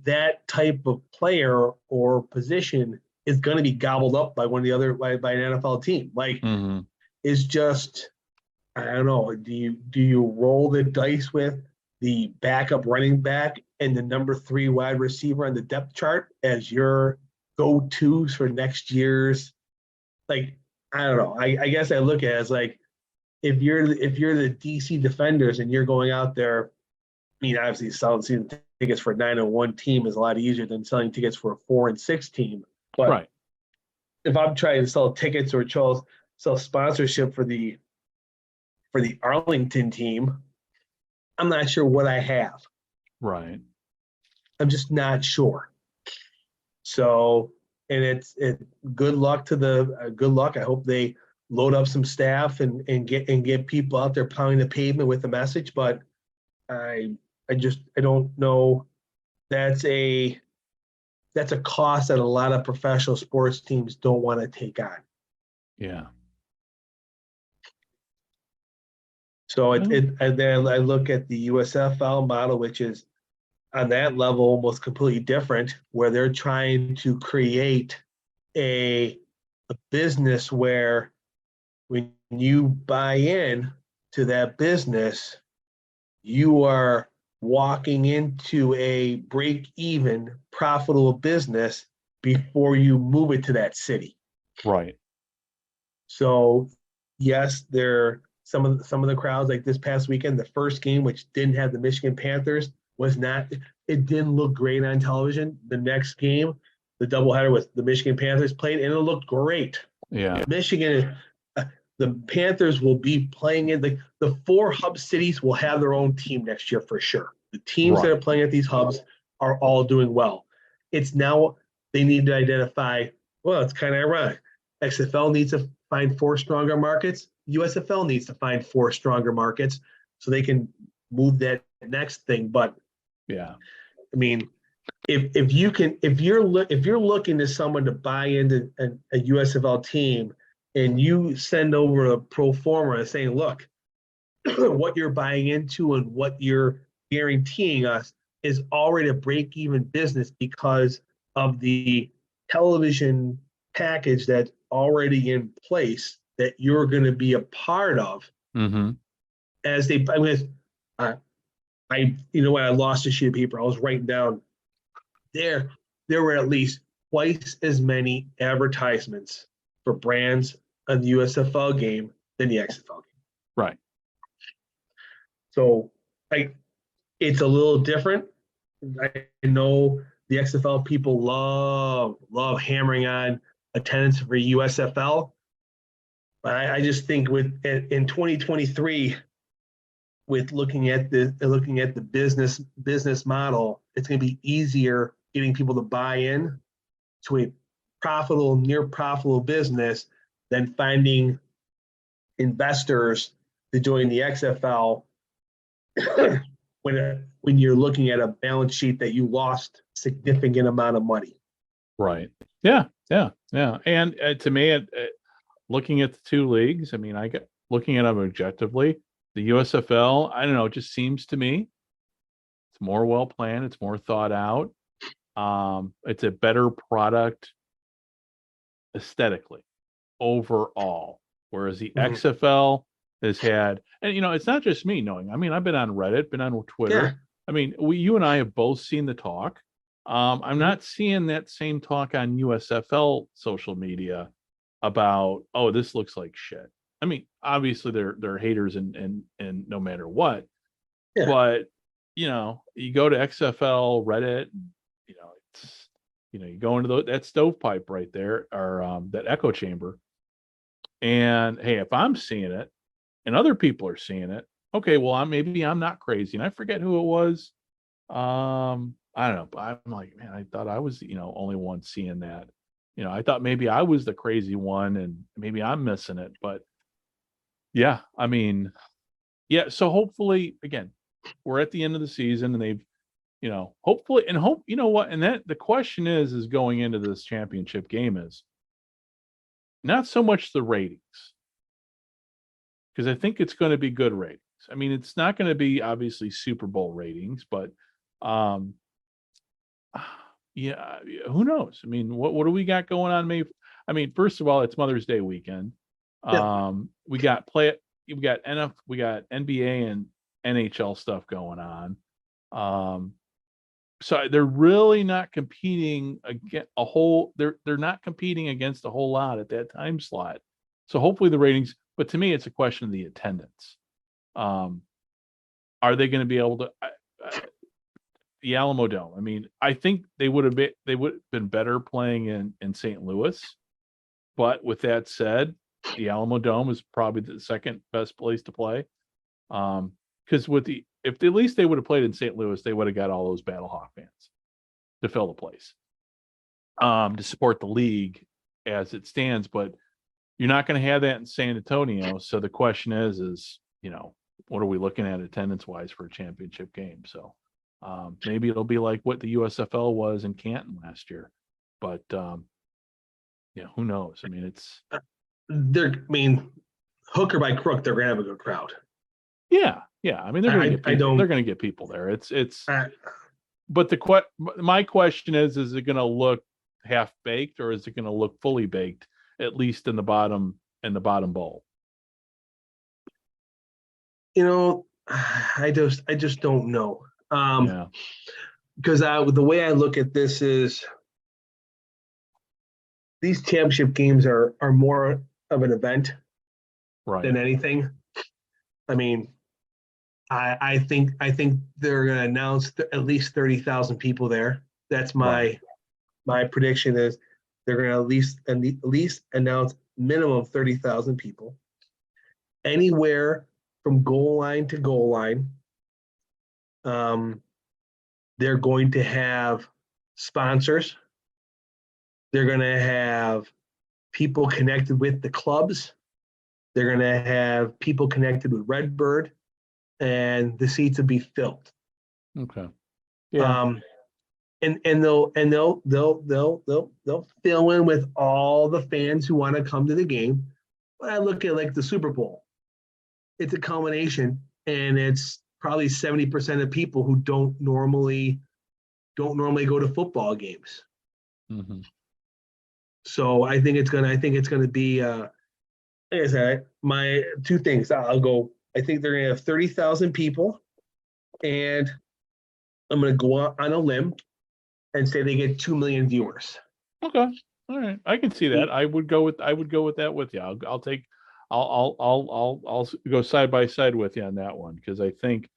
that type of player or position is going to be gobbled up by one of the other by an NFL team. Like, it's just, I don't know. Do you roll the dice with the backup running back and the number 3 wide receiver on the depth chart as your go-tos for next year's? Like, I don't know. I guess I look at it as like, if you're the DC Defenders and you're going out there, I mean, obviously selling season tickets for a 9-1 team is a lot easier than selling tickets for a 4-6 team. But if I'm trying to sell tickets or sell sponsorship for the Arlington team, I'm not sure what I have. Right. I'm just not sure. So, and it's good luck. I hope they load up some staff and get people out there pounding the pavement with the message. But I don't know. That's a cost that a lot of professional sports teams don't want to take on. Yeah. So and then I look at the USFL model, which is on that level almost completely different, where they're trying to create a business where when you buy in to that business, you are walking into a break-even profitable business before you move it to that city. Right. So yes, some of the crowds, like this past weekend, the first game, which didn't have the Michigan Panthers, it didn't look great on television. The next game, the doubleheader with the Michigan Panthers played, and it looked great. Yeah. Michigan, the Panthers will be playing in the 4 hub cities will have their own team next year for sure. The teams that are playing at these hubs are all doing well. It's now they need to identify, well, it's kind of ironic. XFL needs to find 4 stronger markets. USFL needs to find 4 stronger markets so they can move that next thing. But yeah, I mean, if you're looking to someone to buy into a USFL team and you send over a pro forma saying, look, what you're buying into and what you're guaranteeing us is already a break-even business because of the television package that's already in place that you're going to be a part of. Mm-hmm. As they, you know what? I lost a sheet of paper. I was writing down there were at least twice as many advertisements for brands on the USFL game than the XFL game. Right. So it's a little different. I know the XFL people love hammering on attendance for USFL. But I just think in 2023, with looking at the business model, it's going to be easier getting people to buy in to a near profitable business than finding investors to join the XFL when you're looking at a balance sheet that you lost significant amount of money. Right. Yeah. And to me, looking at the 2 leagues, I mean, looking at them objectively, the USFL, I don't know, it just seems to me it's more well planned, it's more thought out. It's a better product aesthetically overall, whereas the XFL has had, and it's not just me knowing. I mean, I've been on Reddit, been on Twitter. Yeah. I mean, you and I have both seen the talk. I'm not seeing that same talk on USFL social media about, oh, this looks like shit. I mean, obviously they're haters and no matter what. Yeah. But you go to XFL Reddit, it's you go into that stovepipe right there, or that echo chamber. And hey, if I'm seeing it and other people are seeing it, okay, well, maybe I'm not crazy. And I forget who it was. I don't know, but I'm like, man, I thought I was, only one seeing that. I thought maybe I was the crazy one and maybe I'm missing it. But yeah, I mean, yeah. So hopefully, again, we're at the end of the season and they've, hopefully, and what, and that the question is going into this championship game is not so much the ratings, because I think it's going to be good ratings. I mean, it's not going to be obviously Super Bowl ratings, but yeah, who knows? I mean, what do we got going on? Maybe, I mean, first of all, it's Mother's Day weekend. Yeah. We got NBA and NHL stuff going on. So they're really not competing against they're not competing against a whole lot at that time slot. So hopefully the ratings, but to me, it's a question of the attendance. Are they going to be able to, the Alamo Dome? I mean, I think they would have been better playing in St. Louis. But with that said, the Alamo Dome is probably the second best place to play. Because if at least they would have played in St. Louis, they would have got all those Battlehawk fans to fill the place, to support the league as it stands. But you're not going to have that in San Antonio. So the question is, what are we looking at attendance wise for a championship game? So maybe it'll be like what the USFL was in Canton last year. But who knows? I mean, hook or by crook, they're going to have a good crowd. Yeah. I mean, they're going to get people. They're going to get people there. But my question is it going to look half baked or is it going to look fully baked, at least in the bottom bowl? I just don't know. Because the way I look at this is these championship games are more of an event than anything. I mean, I think they're going to announce at least 30,000 people there. That's my my prediction is they're going to at least announce minimum of 30,000 people, anywhere from goal line to goal line. They're going to have sponsors. They're going to have people connected with the clubs. They're going to have people connected with Redbird, and the seats will be filled. Okay. Yeah. And they'll fill in with all the fans who want to come to the game. But I look at like the Super Bowl. It's a combination, and it's probably 70% of people who don't normally go to football games. Mm-hmm. So I think it's gonna be like I said, my two things. I'll go. I think they're gonna have 30,000 people, and I'm gonna go out on a limb and say they get 2 million viewers. Okay. All right. I can see that. I would go with that with you. I'll go side by side with you on that one, because I think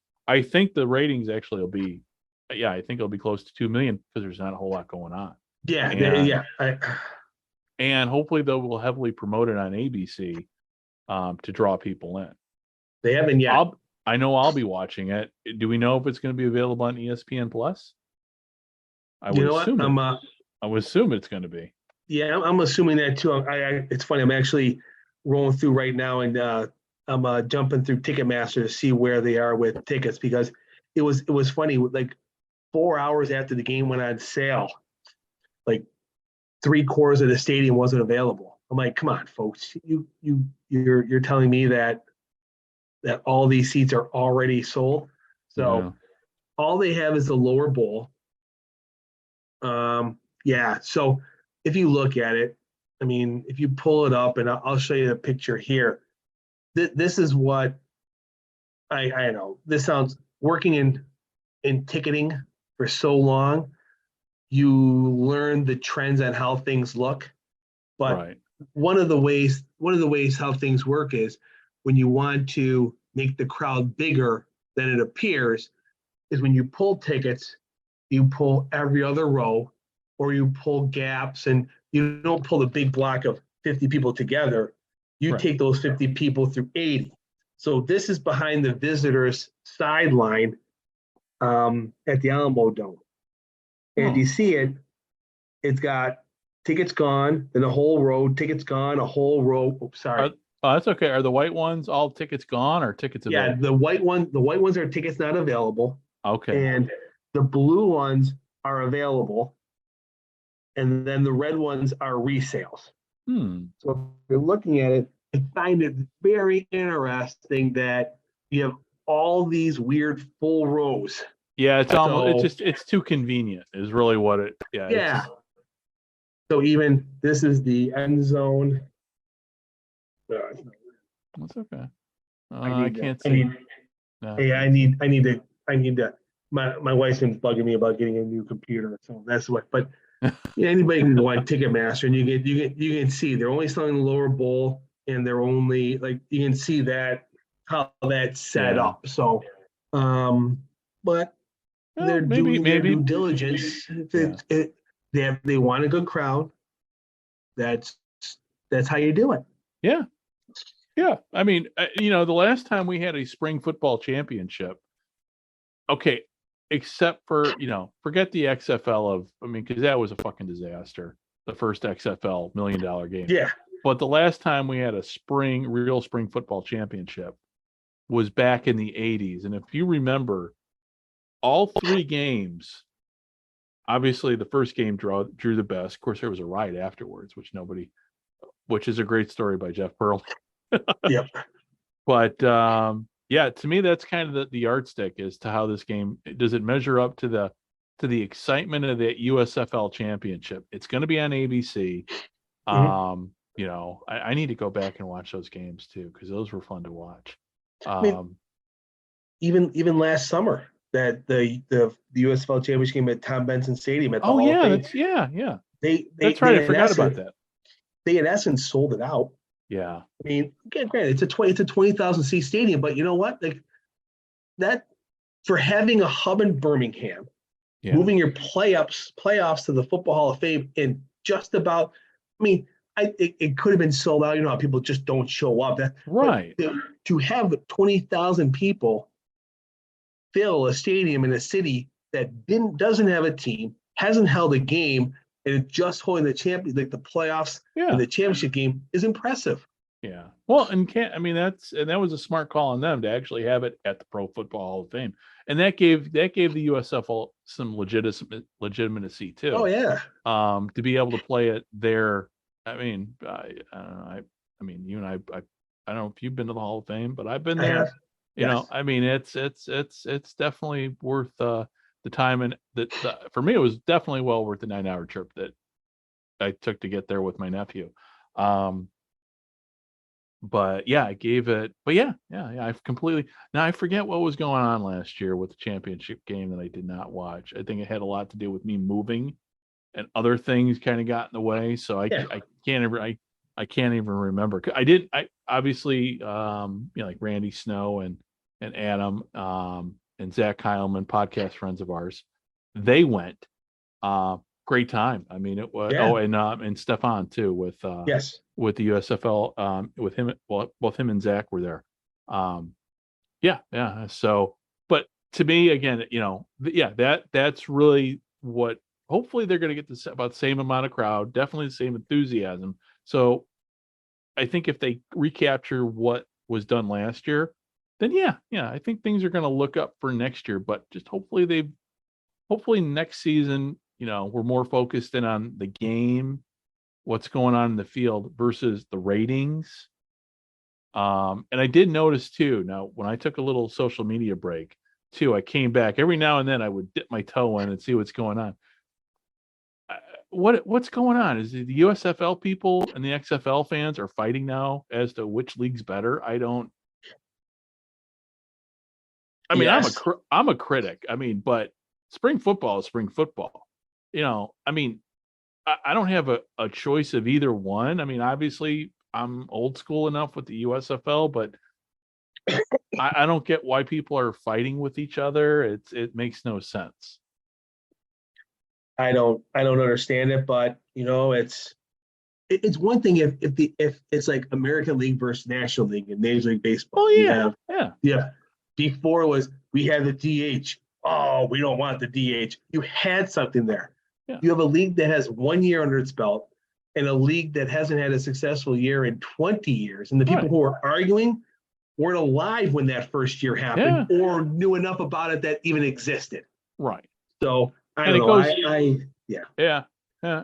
the ratings actually will be, I think it'll be close to 2 million, because there's not a whole lot going on. Yeah. And hopefully they will heavily promote it on ABC to draw people in. They haven't yet. I know I'll be watching it. Do we know if it's going to be available on ESPN Plus? I would assume it's going to be. Yeah, I'm assuming that too. It's funny. I'm actually rolling through right now, and I'm jumping through Ticketmaster to see where they are with tickets, because it was funny. Like 4 hours after the game went on sale, like 3/4 of the stadium wasn't available. I'm like, come on, folks, you're telling me that all these seats are already sold. So all they have is the lower bowl. So if you look at it, I mean, if you pull it up, and I'll show you the picture here. This is what I know. This sounds, working in ticketing for so long, you learn the trends on how things look. But one of the ways how things work is, when you want to make the crowd bigger than it appears, is when you pull tickets, you pull every other row, or you pull gaps, and you don't pull the big block of 50 people together. You take those 50 people through 80. So this is behind the visitors' sideline at the Alamo Dome. And you see it, it's got tickets gone, then a whole row, tickets gone, a whole row. Oops, sorry. That's okay. Are the white ones all tickets gone, or tickets available? Yeah, the white ones are tickets not available. Okay. And the blue ones are available. And then the red ones are resales. So if you're looking at it, I find it very interesting that you have all these weird full rows. Yeah, it's too convenient is really what it. Yeah. So even this is the end zone. That's okay. I can't see. I need to. My wife's been bugging me about getting a new computer, so that's what. But anybody can go on Ticketmaster, and you can see they're only selling the lower bowl, and they're only, like, you can see that how that's set up. So, but they're doing their due diligence. They want a good crowd. That's how you do it. Yeah. I mean, the last time we had a spring football championship, okay, except for, forget the XFL because that was a fucking disaster. The first XFL $1 million game. Yeah. But the last time we had a real spring football championship was back in the 80s. And if you remember, all three games, obviously the first game drew the best. Of course, there was a riot afterwards, which is a great story by Jeff Pearl. Yep. But to me, that's kind of the yardstick as to how this game, does it measure up to the excitement of the USFL championship. It's going to be on ABC. I need to go back and watch those games too, because those were fun to watch. Even last summer, that the USFL championship game at Tom Benson Stadium at the Hall of Fame. That's right. I forgot about that. They in essence sold it out. Yeah. I mean, granted, it's a 20,000 seat stadium, but you know what? Like that, for having a hub in Birmingham, moving your playoffs to the Football Hall of Fame, and just about, I mean, it could have been sold out. You know how people just don't show up. Right. To have 20,000 people fill a stadium in a city that doesn't have a team, hasn't held a game, and just holding the like the playoffs and the championship game is impressive. Yeah. Well, and that was a smart call on them to actually have it at the Pro Football Hall of Fame. And that gave the USFL some legitimacy too. Oh yeah. To be able to play it there. I mean, I don't know. I mean, you and I don't know if you've been to the Hall of Fame, but I've been there. I have. You know, I mean, it's definitely worth the time, and for me, it was definitely well worth the 9-hour trip that I took to get there with my nephew. But yeah, I gave it. But yeah, I've completely now. I forget what was going on last year with the championship game that I did not watch. I think it had a lot to do with me moving, and other things kind of got in the way. So I can't even remember. I obviously like Randy Snow and Adam and Zach Heilman, podcast friends of ours, they went. Great time. I mean, it was. Oh, and Stefan too with with the USFL, with him. Well, both him and Zach were there. So, but to me, again, that's really what. Hopefully, they're going to get about the same amount of crowd. Definitely the same enthusiasm. So, I think if they recapture what was done last year, then I think things are going to look up for next year. But just hopefully next season, we're more focused in on the game, what's going on in the field versus the ratings. And I did notice too, now when I took a little social media break too, I came back every now and then I would dip my toe in and see what's going on. What's going on? Is the USFL people and the XFL fans are fighting now as to which league's better? I'm a critic. I mean, but spring football is spring football. I mean, I don't have a choice of either one. I mean, obviously, I'm old school enough with the USFL, but I don't get why people are fighting with each other. It makes no sense. I don't understand it, but it's one thing if it's like American League versus National League and Major League Baseball. Oh yeah. Before it was we had the DH. Oh, we don't want the DH. You had something there. Yeah. You have a league that has 1 year under its belt and a league that hasn't had a successful year in 20 years. And the people who are arguing weren't alive when that first year happened or knew enough about it that even existed. Right. So I don't know. And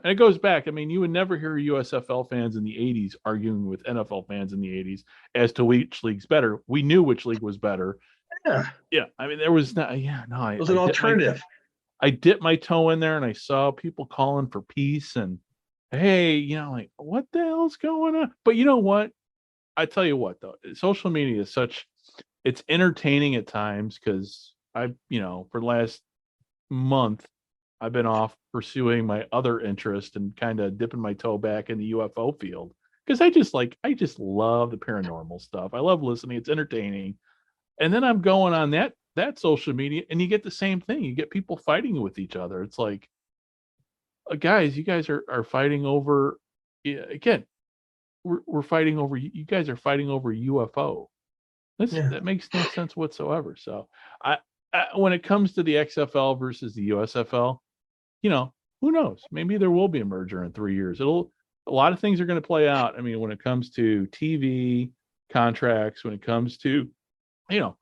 it goes back. I mean, you would never hear USFL fans in the 80s arguing with NFL fans in the 80s as to which league's better. We knew which league was better. Yeah. I mean, there was not. Yeah. No. It was an alternative. I dipped my toe in there and I saw people calling for peace and, hey, like, what the hell's going on? But you know what? I tell you what, though, social media is it's entertaining at times because for the last month, I've been off pursuing my other interest and kind of dipping my toe back in the UFO field because I just love the paranormal stuff. I love listening. It's entertaining. And then I'm going on that social media and you get the same thing. You get people fighting with each other. It's like, guys, you guys are fighting over, again, we're fighting over, you guys are fighting over UFO. That makes no sense whatsoever. So I when it comes to the XFL versus the USFL, who knows? Maybe there will be a merger in 3 years. A lot of things are going to play out. I mean, when it comes to TV contracts, when it comes to, who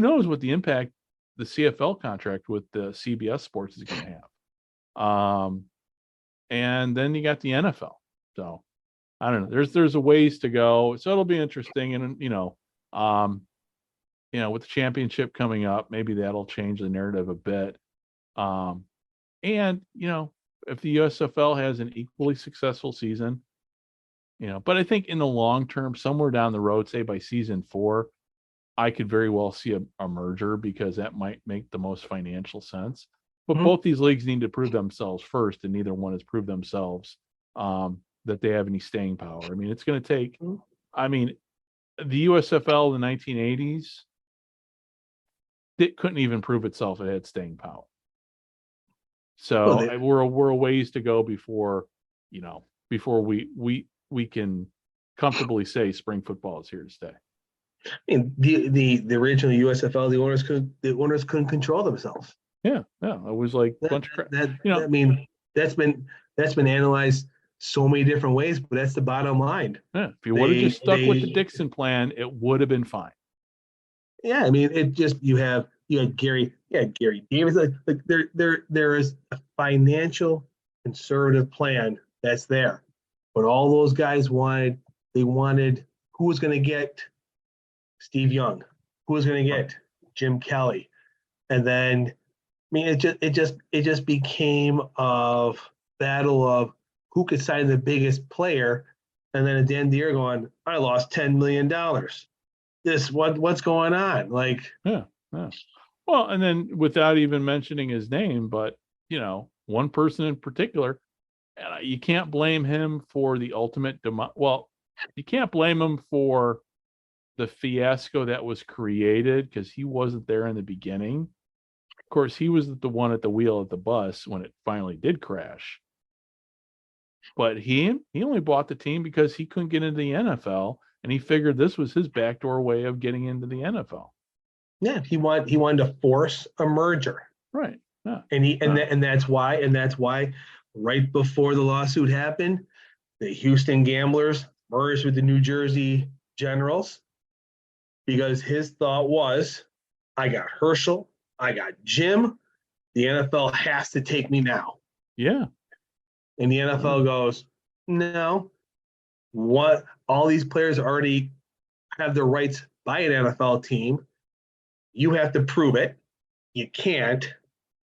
knows what the impact the CFL contract with the CBS Sports is going to have. And then you got the NFL. So I don't know. There's a ways to go. So it'll be interesting. And, with the championship coming up, maybe that'll change the narrative a bit. And, if the USFL has an equally successful season, but I think in the long term, somewhere down the road, say by season 4, I could very well see a merger because that might make the most financial sense. But both these leagues need to prove themselves first, and neither one has proved themselves that they have any staying power. I mean, it's going to take, the USFL in the 1980s, it couldn't even prove itself it had staying power. So Well, we're a ways to go before, before we can comfortably say spring football is here to stay. I mean, the original USFL, the owners couldn't control themselves. Yeah, it was like a That bunch of crap. that, that I mean, that's been analyzed so many different ways, but that's the bottom line. Yeah, if you would have They just stuck with the they Dixon plan, it would have been fine. Yeah, I mean, it just you had Gary Davis. Like there is a financial conservative plan that's there, but all those guys wanted who was going to get Steve Young, who was going to get Jim Kelly, and then I mean it just became a battle of who could sign the biggest player, and then at the end of the year going, I lost $10 million. What's going on? Like, Yeah. Well, and then without even mentioning his name, but one person in particular, and you can't blame him for the ultimate well, you can't blame him for the fiasco that was created because he wasn't there in the beginning. Of course, he was the one at the wheel of the bus when it finally did crash. But he only bought the team because he couldn't get into the NFL, and he figured this was his backdoor way of getting into the NFL. yeah, he wanted to force a merger, Right. Yeah. and that's why right before the lawsuit happened, the Houston Gamblers merged with the New Jersey Generals because his thought was, I got Herschel, I got Jim, the NFL has to take me now. Yeah. And the NFL goes, no, what all these players already have their rights by an NFL team. You have to prove it. You can't.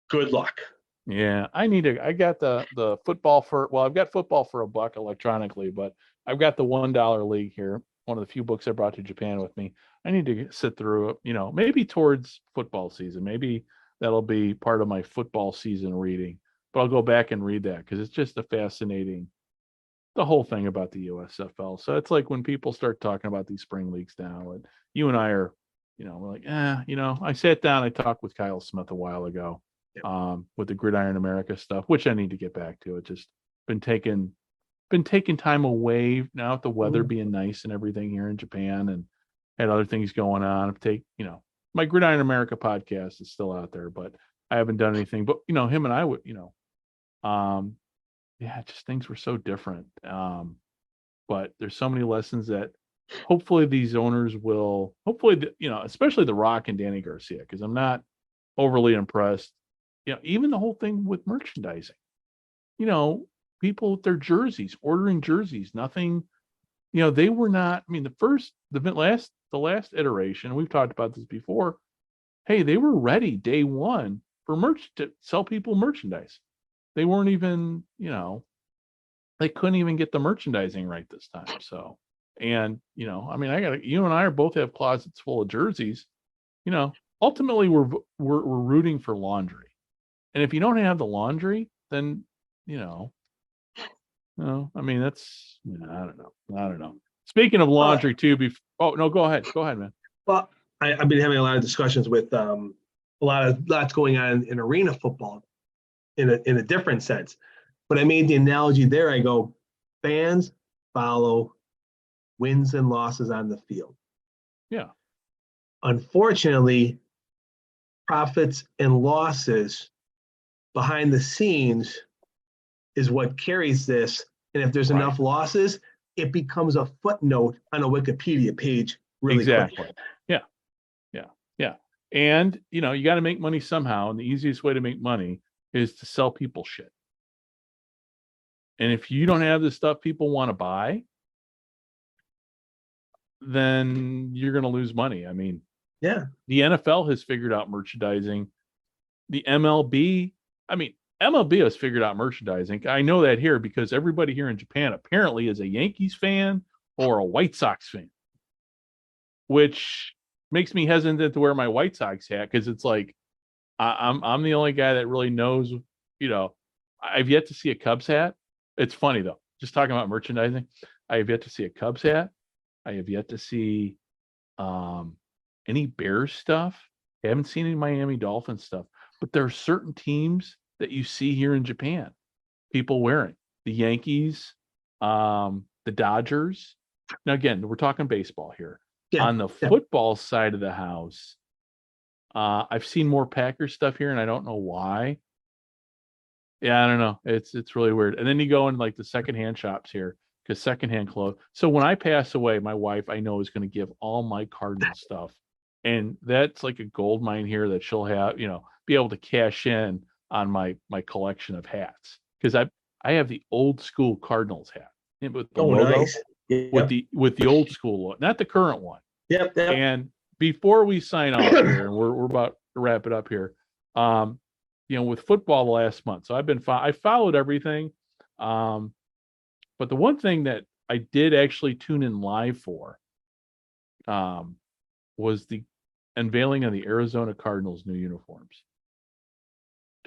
Good luck. Yeah. I got the football I've got football for $1 electronically, but I've got the $1 league here. One of the few books I brought to Japan with me. I need to sit through it, maybe towards football season. Maybe that'll be part of my football season reading, but I'll go back and read that because it's just the whole thing about the USFL. So it's like when people start talking about these spring leagues now, and you and I are, we're like, I sat down, I talked with Kyle Smith a while ago, with the Gridiron America stuff, which I need to get back to. It just been taking time away now with the weather being nice and everything here in Japan, and had other things going on. My Gridiron America podcast is still out there, but I haven't done anything. But him and I would, just things were so different. But there's so many lessons that hopefully these owners will, especially The Rock and Danny Garcia, because I'm not overly impressed. Even the whole thing with merchandising, people with their jerseys, ordering jerseys, nothing, they were not, I mean, the last iteration, we've talked about this before. Hey, they were ready day one for to sell people merchandise. They weren't even, they couldn't even get the merchandising right this time. So, and, I mean, you and I both have closets full of jerseys, ultimately we're rooting for laundry. And if you don't have the laundry, then, I mean, that's, I don't know. Speaking of laundry too, oh no, go ahead, man. Well, I've been having a lot of discussions with lots going on in arena football in a different sense. But I made the analogy there. I go, fans follow wins and losses on the field. Yeah. Unfortunately, profits and losses behind the scenes is what carries this. And if there's enough losses, it becomes a footnote on a Wikipedia page really quick. Yeah. And, you got to make money somehow. And the easiest way to make money is to sell people shit. And if you don't have the stuff people want to buy, then you're going to lose money. I mean, yeah, the NFL has figured out merchandising. The MLB has figured out merchandising. I know that here because everybody here in Japan apparently is a Yankees fan or a White Sox fan, which makes me hesitant to wear my White Sox hat because it's like I'm the only guy that really knows. I've yet to see a Cubs hat. It's funny though, just talking about merchandising. I have yet to see a Cubs hat. I have yet to see any Bears stuff. I haven't seen any Miami Dolphins stuff. But there are certain teams that you see here in Japan. People wearing the Yankees, the Dodgers. Now, again, we're talking baseball here. Yeah, On the football side of the house, I've seen more Packers stuff here, and I don't know why. Yeah, I don't know. It's really weird. And then you go in like the secondhand shops here because secondhand clothes. So when I pass away, my wife I know is going to give all my Cardinal stuff, and that's like a gold mine here that she'll have, be able to cash in on my collection of hats because I have the old school Cardinals hat with the logo, nice. with the old school look, not the current one. Yep. And before we sign off here, and we're about to wrap it up here, with football the last month. So I followed everything. But the one thing that I did actually tune in live for was the unveiling of the Arizona Cardinals new uniforms.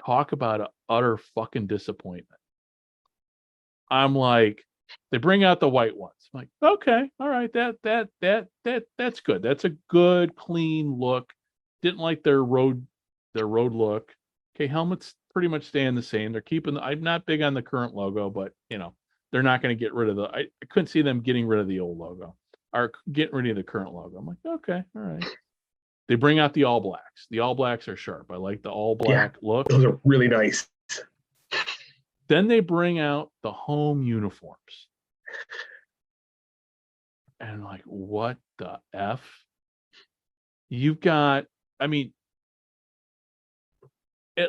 Talk about an utter fucking disappointment. I'm like, they bring out the white ones. I'm like, okay, all right, that's good. That's a good, clean look. Didn't like their road look. Okay, helmets pretty much staying the same. They're keeping I'm not big on the current logo, but they're not going to get rid of I couldn't see them getting rid of the old logo or getting rid of the current logo. I'm like, okay, all right. They bring out the all blacks. The all blacks are sharp. I like the all black look. Those are really nice. Then they bring out the home uniforms. And like, what the F? You've got, at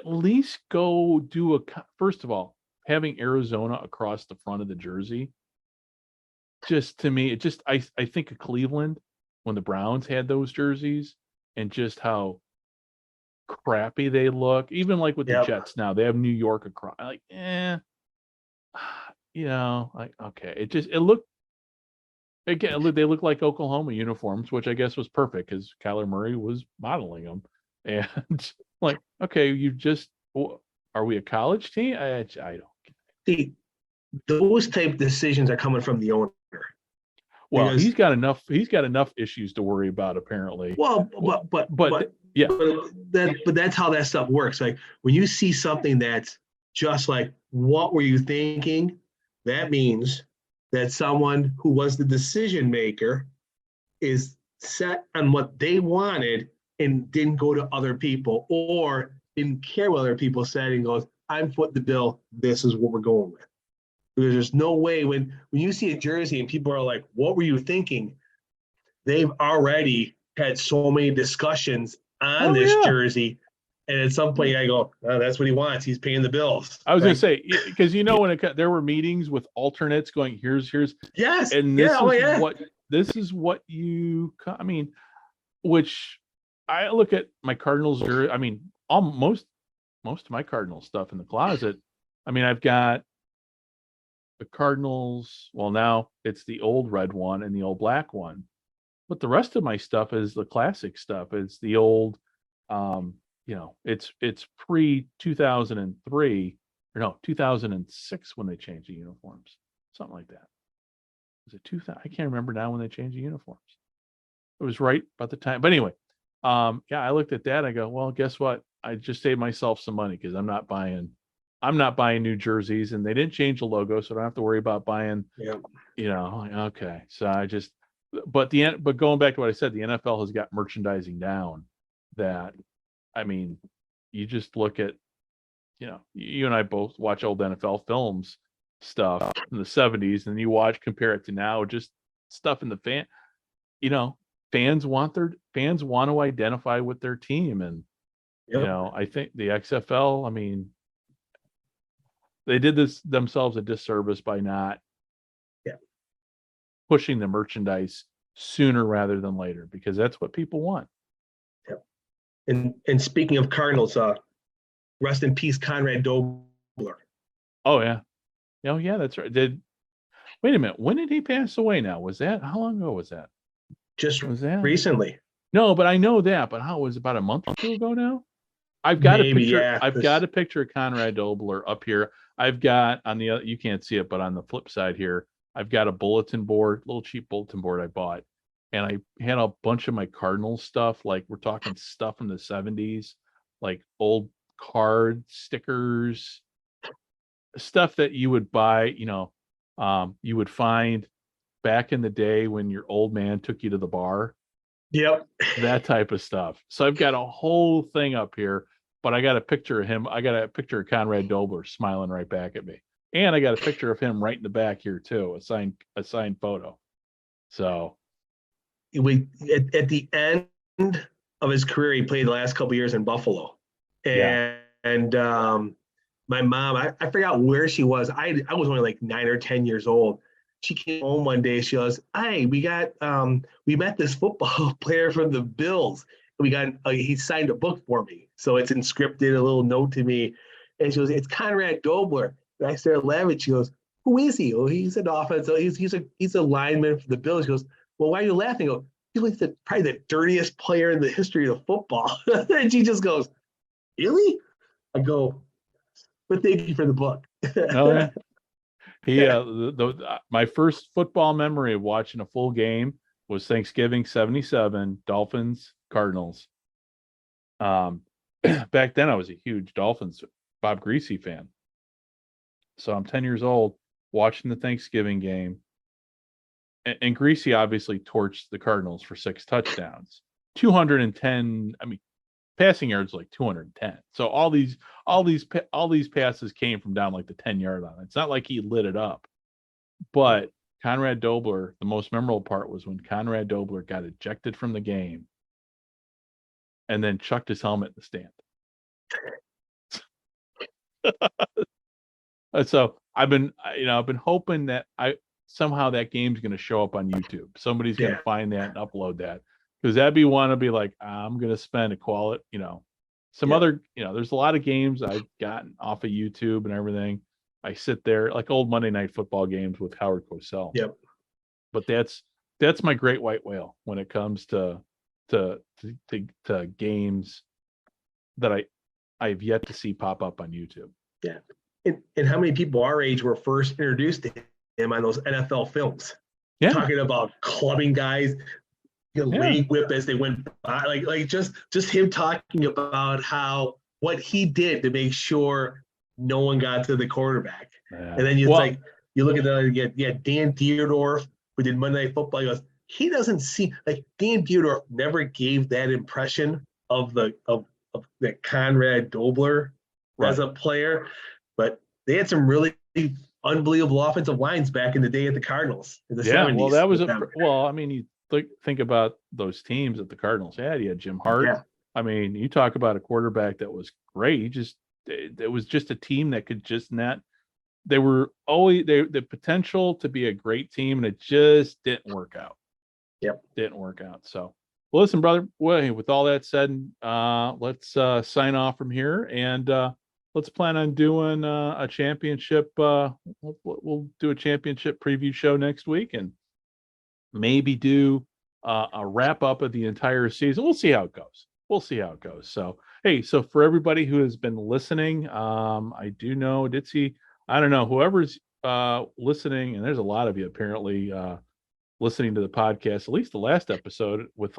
least go do first of all, having Arizona across the front of the jersey. Just to me, I think of Cleveland when the Browns had those jerseys and just how crappy they look. Even like with the Jets now, they have New York across. Like, okay. It looked. Again, they look like Oklahoma uniforms, which I guess was perfect because Kyler Murray was modeling them. And like, okay, are we a college team? I don't. See, those type decisions are coming from the owner. Well, he's got enough issues to worry about, apparently. Well, but that's how that stuff works. Like when you see something that's just like, what were you thinking? That means that someone who was the decision maker is set on what they wanted and didn't go to other people or didn't care what other people said and goes, I'm footing the bill. This is what we're going with. There's no way when you see a jersey and people are like, what were you thinking? They've already had so many discussions on this jersey. And at some point, I go, oh, that's what he wants. He's paying the bills. I was going to say, because when there were meetings with alternates going, here's, yes, and this is what you, which I look at my Cardinals jersey. Most of my Cardinals stuff in the closet. I've got the Cardinals. Well, now it's the old red one and the old black one, but the rest of my stuff is the classic stuff. It's the old, it's pre 2003 or no 2006 when they changed the uniforms, something like that. Was it 2000? I can't remember now when they changed the uniforms. It was right about the time. But anyway, I looked at that. I go, well, guess what? I just saved myself some money because I'm not buying new jerseys, and they didn't change the logo, so I don't have to worry about buying. Okay. So but going back to what I said, the NFL has got merchandising down. That, you just look at, you and I both watch old NFL films stuff in the 70s, and you compare it to now, just stuff in the fans want to identify with their team, and I think the XFL, they did themselves a disservice by not pushing the merchandise sooner rather than later, because that's what people want. And speaking of Cardinals, rest in peace, Conrad Dobler. Oh yeah, that's right. Wait a minute, when did he pass away? Now how long ago was that? Recently? No, but I know that. But how was it, about a month or two ago now? I've got a picture. I've got a picture of Conrad Dobler up here. I've got on the other, you can't see it, but on the flip side here, I've got a bulletin board, little cheap bulletin board I bought. And I had a bunch of my Cardinals stuff, like we're talking stuff from the 70s, like old cards, stickers, stuff that you would buy, you would find back in the day when your old man took you to the bar. Yep. That type of stuff. So I've got a whole thing up here, but I got a picture of him. I got a picture of Conrad Dobler smiling right back at me. And I got a picture of him right in the back here too, a signed photo. So At the end of his career, he played the last couple of years in Buffalo. And my mom, I forgot where she was. I was only like 9 or 10 years old. She came home one day. She goes, "Hey, we met this football player from the Bills. He signed a book for me. So it's inscripted, a little note to me." And she goes, "It's Conrad Dobler." And I started laughing. She goes, "Who is he?" "Oh, he's an offense. He's a lineman for the Bills." She goes, "Well, why are you laughing?" I go, "He's like probably the dirtiest player in the history of football." And she just goes, "Really?" I go, "But thank you for the book." Oh, yeah. My first football memory of watching a full game was Thanksgiving '77, Dolphins Cardinals. Back then I was a huge Dolphins Bob Greasy fan. So I'm 10 years old watching the Thanksgiving game. And Greasy obviously torched the Cardinals for 6 touchdowns. 210, passing yards like 210. So all these passes came from down like the 10-yard line. It's not like he lit it up. But Conrad Dobler, the most memorable part was when Conrad Dobler got ejected from the game and then chucked his helmet in the stand. So I've been hoping that somehow that game's going to show up on YouTube. Somebody's going to find that and upload that, because that'd be one to be like, I'm going to spend a quality, other, there's a lot of games I've gotten off of YouTube and everything. I sit there like old Monday Night Football games with Howard Cosell. Yep. But that's my great white whale when it comes to games that I've yet to see pop up on YouTube. Yeah. And how many people our age were first introduced to him on those NFL films? Yeah. Talking about clubbing guys, leg whip as they went by, like just him talking about what he did to make sure no one got to the quarterback. Yeah. And then you look at Dan Dierdorf, who did Monday Night Football. He goes, he doesn't seem like Dan Dierdorf never gave that impression of the Conrad Dobler as a player, but they had some really unbelievable offensive lines back in the day at the Cardinals in the 70s. Well, that was you think about those teams that the Cardinals had. You had Jim Hart. Yeah. You talk about a quarterback that was great. It was just a team that could just not. They were always the potential to be a great team, and it just didn't work out. Yep, didn't work out. So, well, listen, brother. Well, with all that said, let's sign off from here, and let's plan on doing a championship. We'll do a championship preview show next week, and maybe do a wrap up of the entire season. We'll see how it goes. So, hey, so for everybody who has been listening, I do know, I don't know, whoever's listening, and there's a lot of you apparently listening to the podcast, at least the last episode with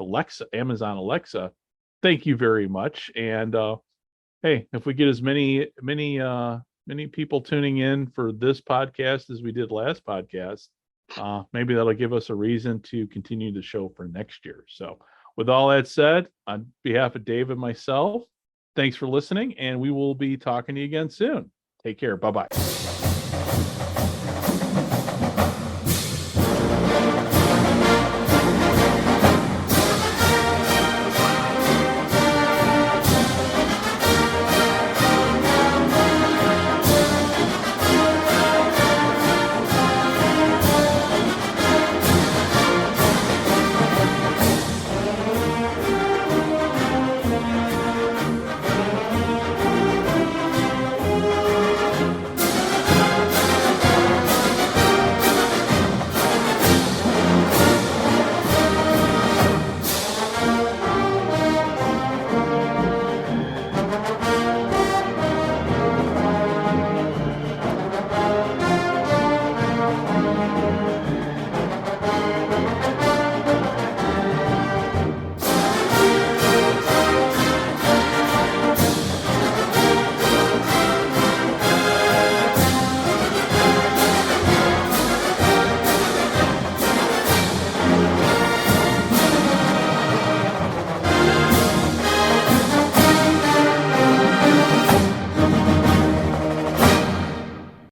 Amazon Alexa. Thank you very much. And hey, if we get as many people tuning in for this podcast as we did last podcast, maybe that'll give us a reason to continue the show for next year. So with all that said, on behalf of Dave and myself, thanks for listening, and we will be talking to you again soon. Take care. Bye-bye.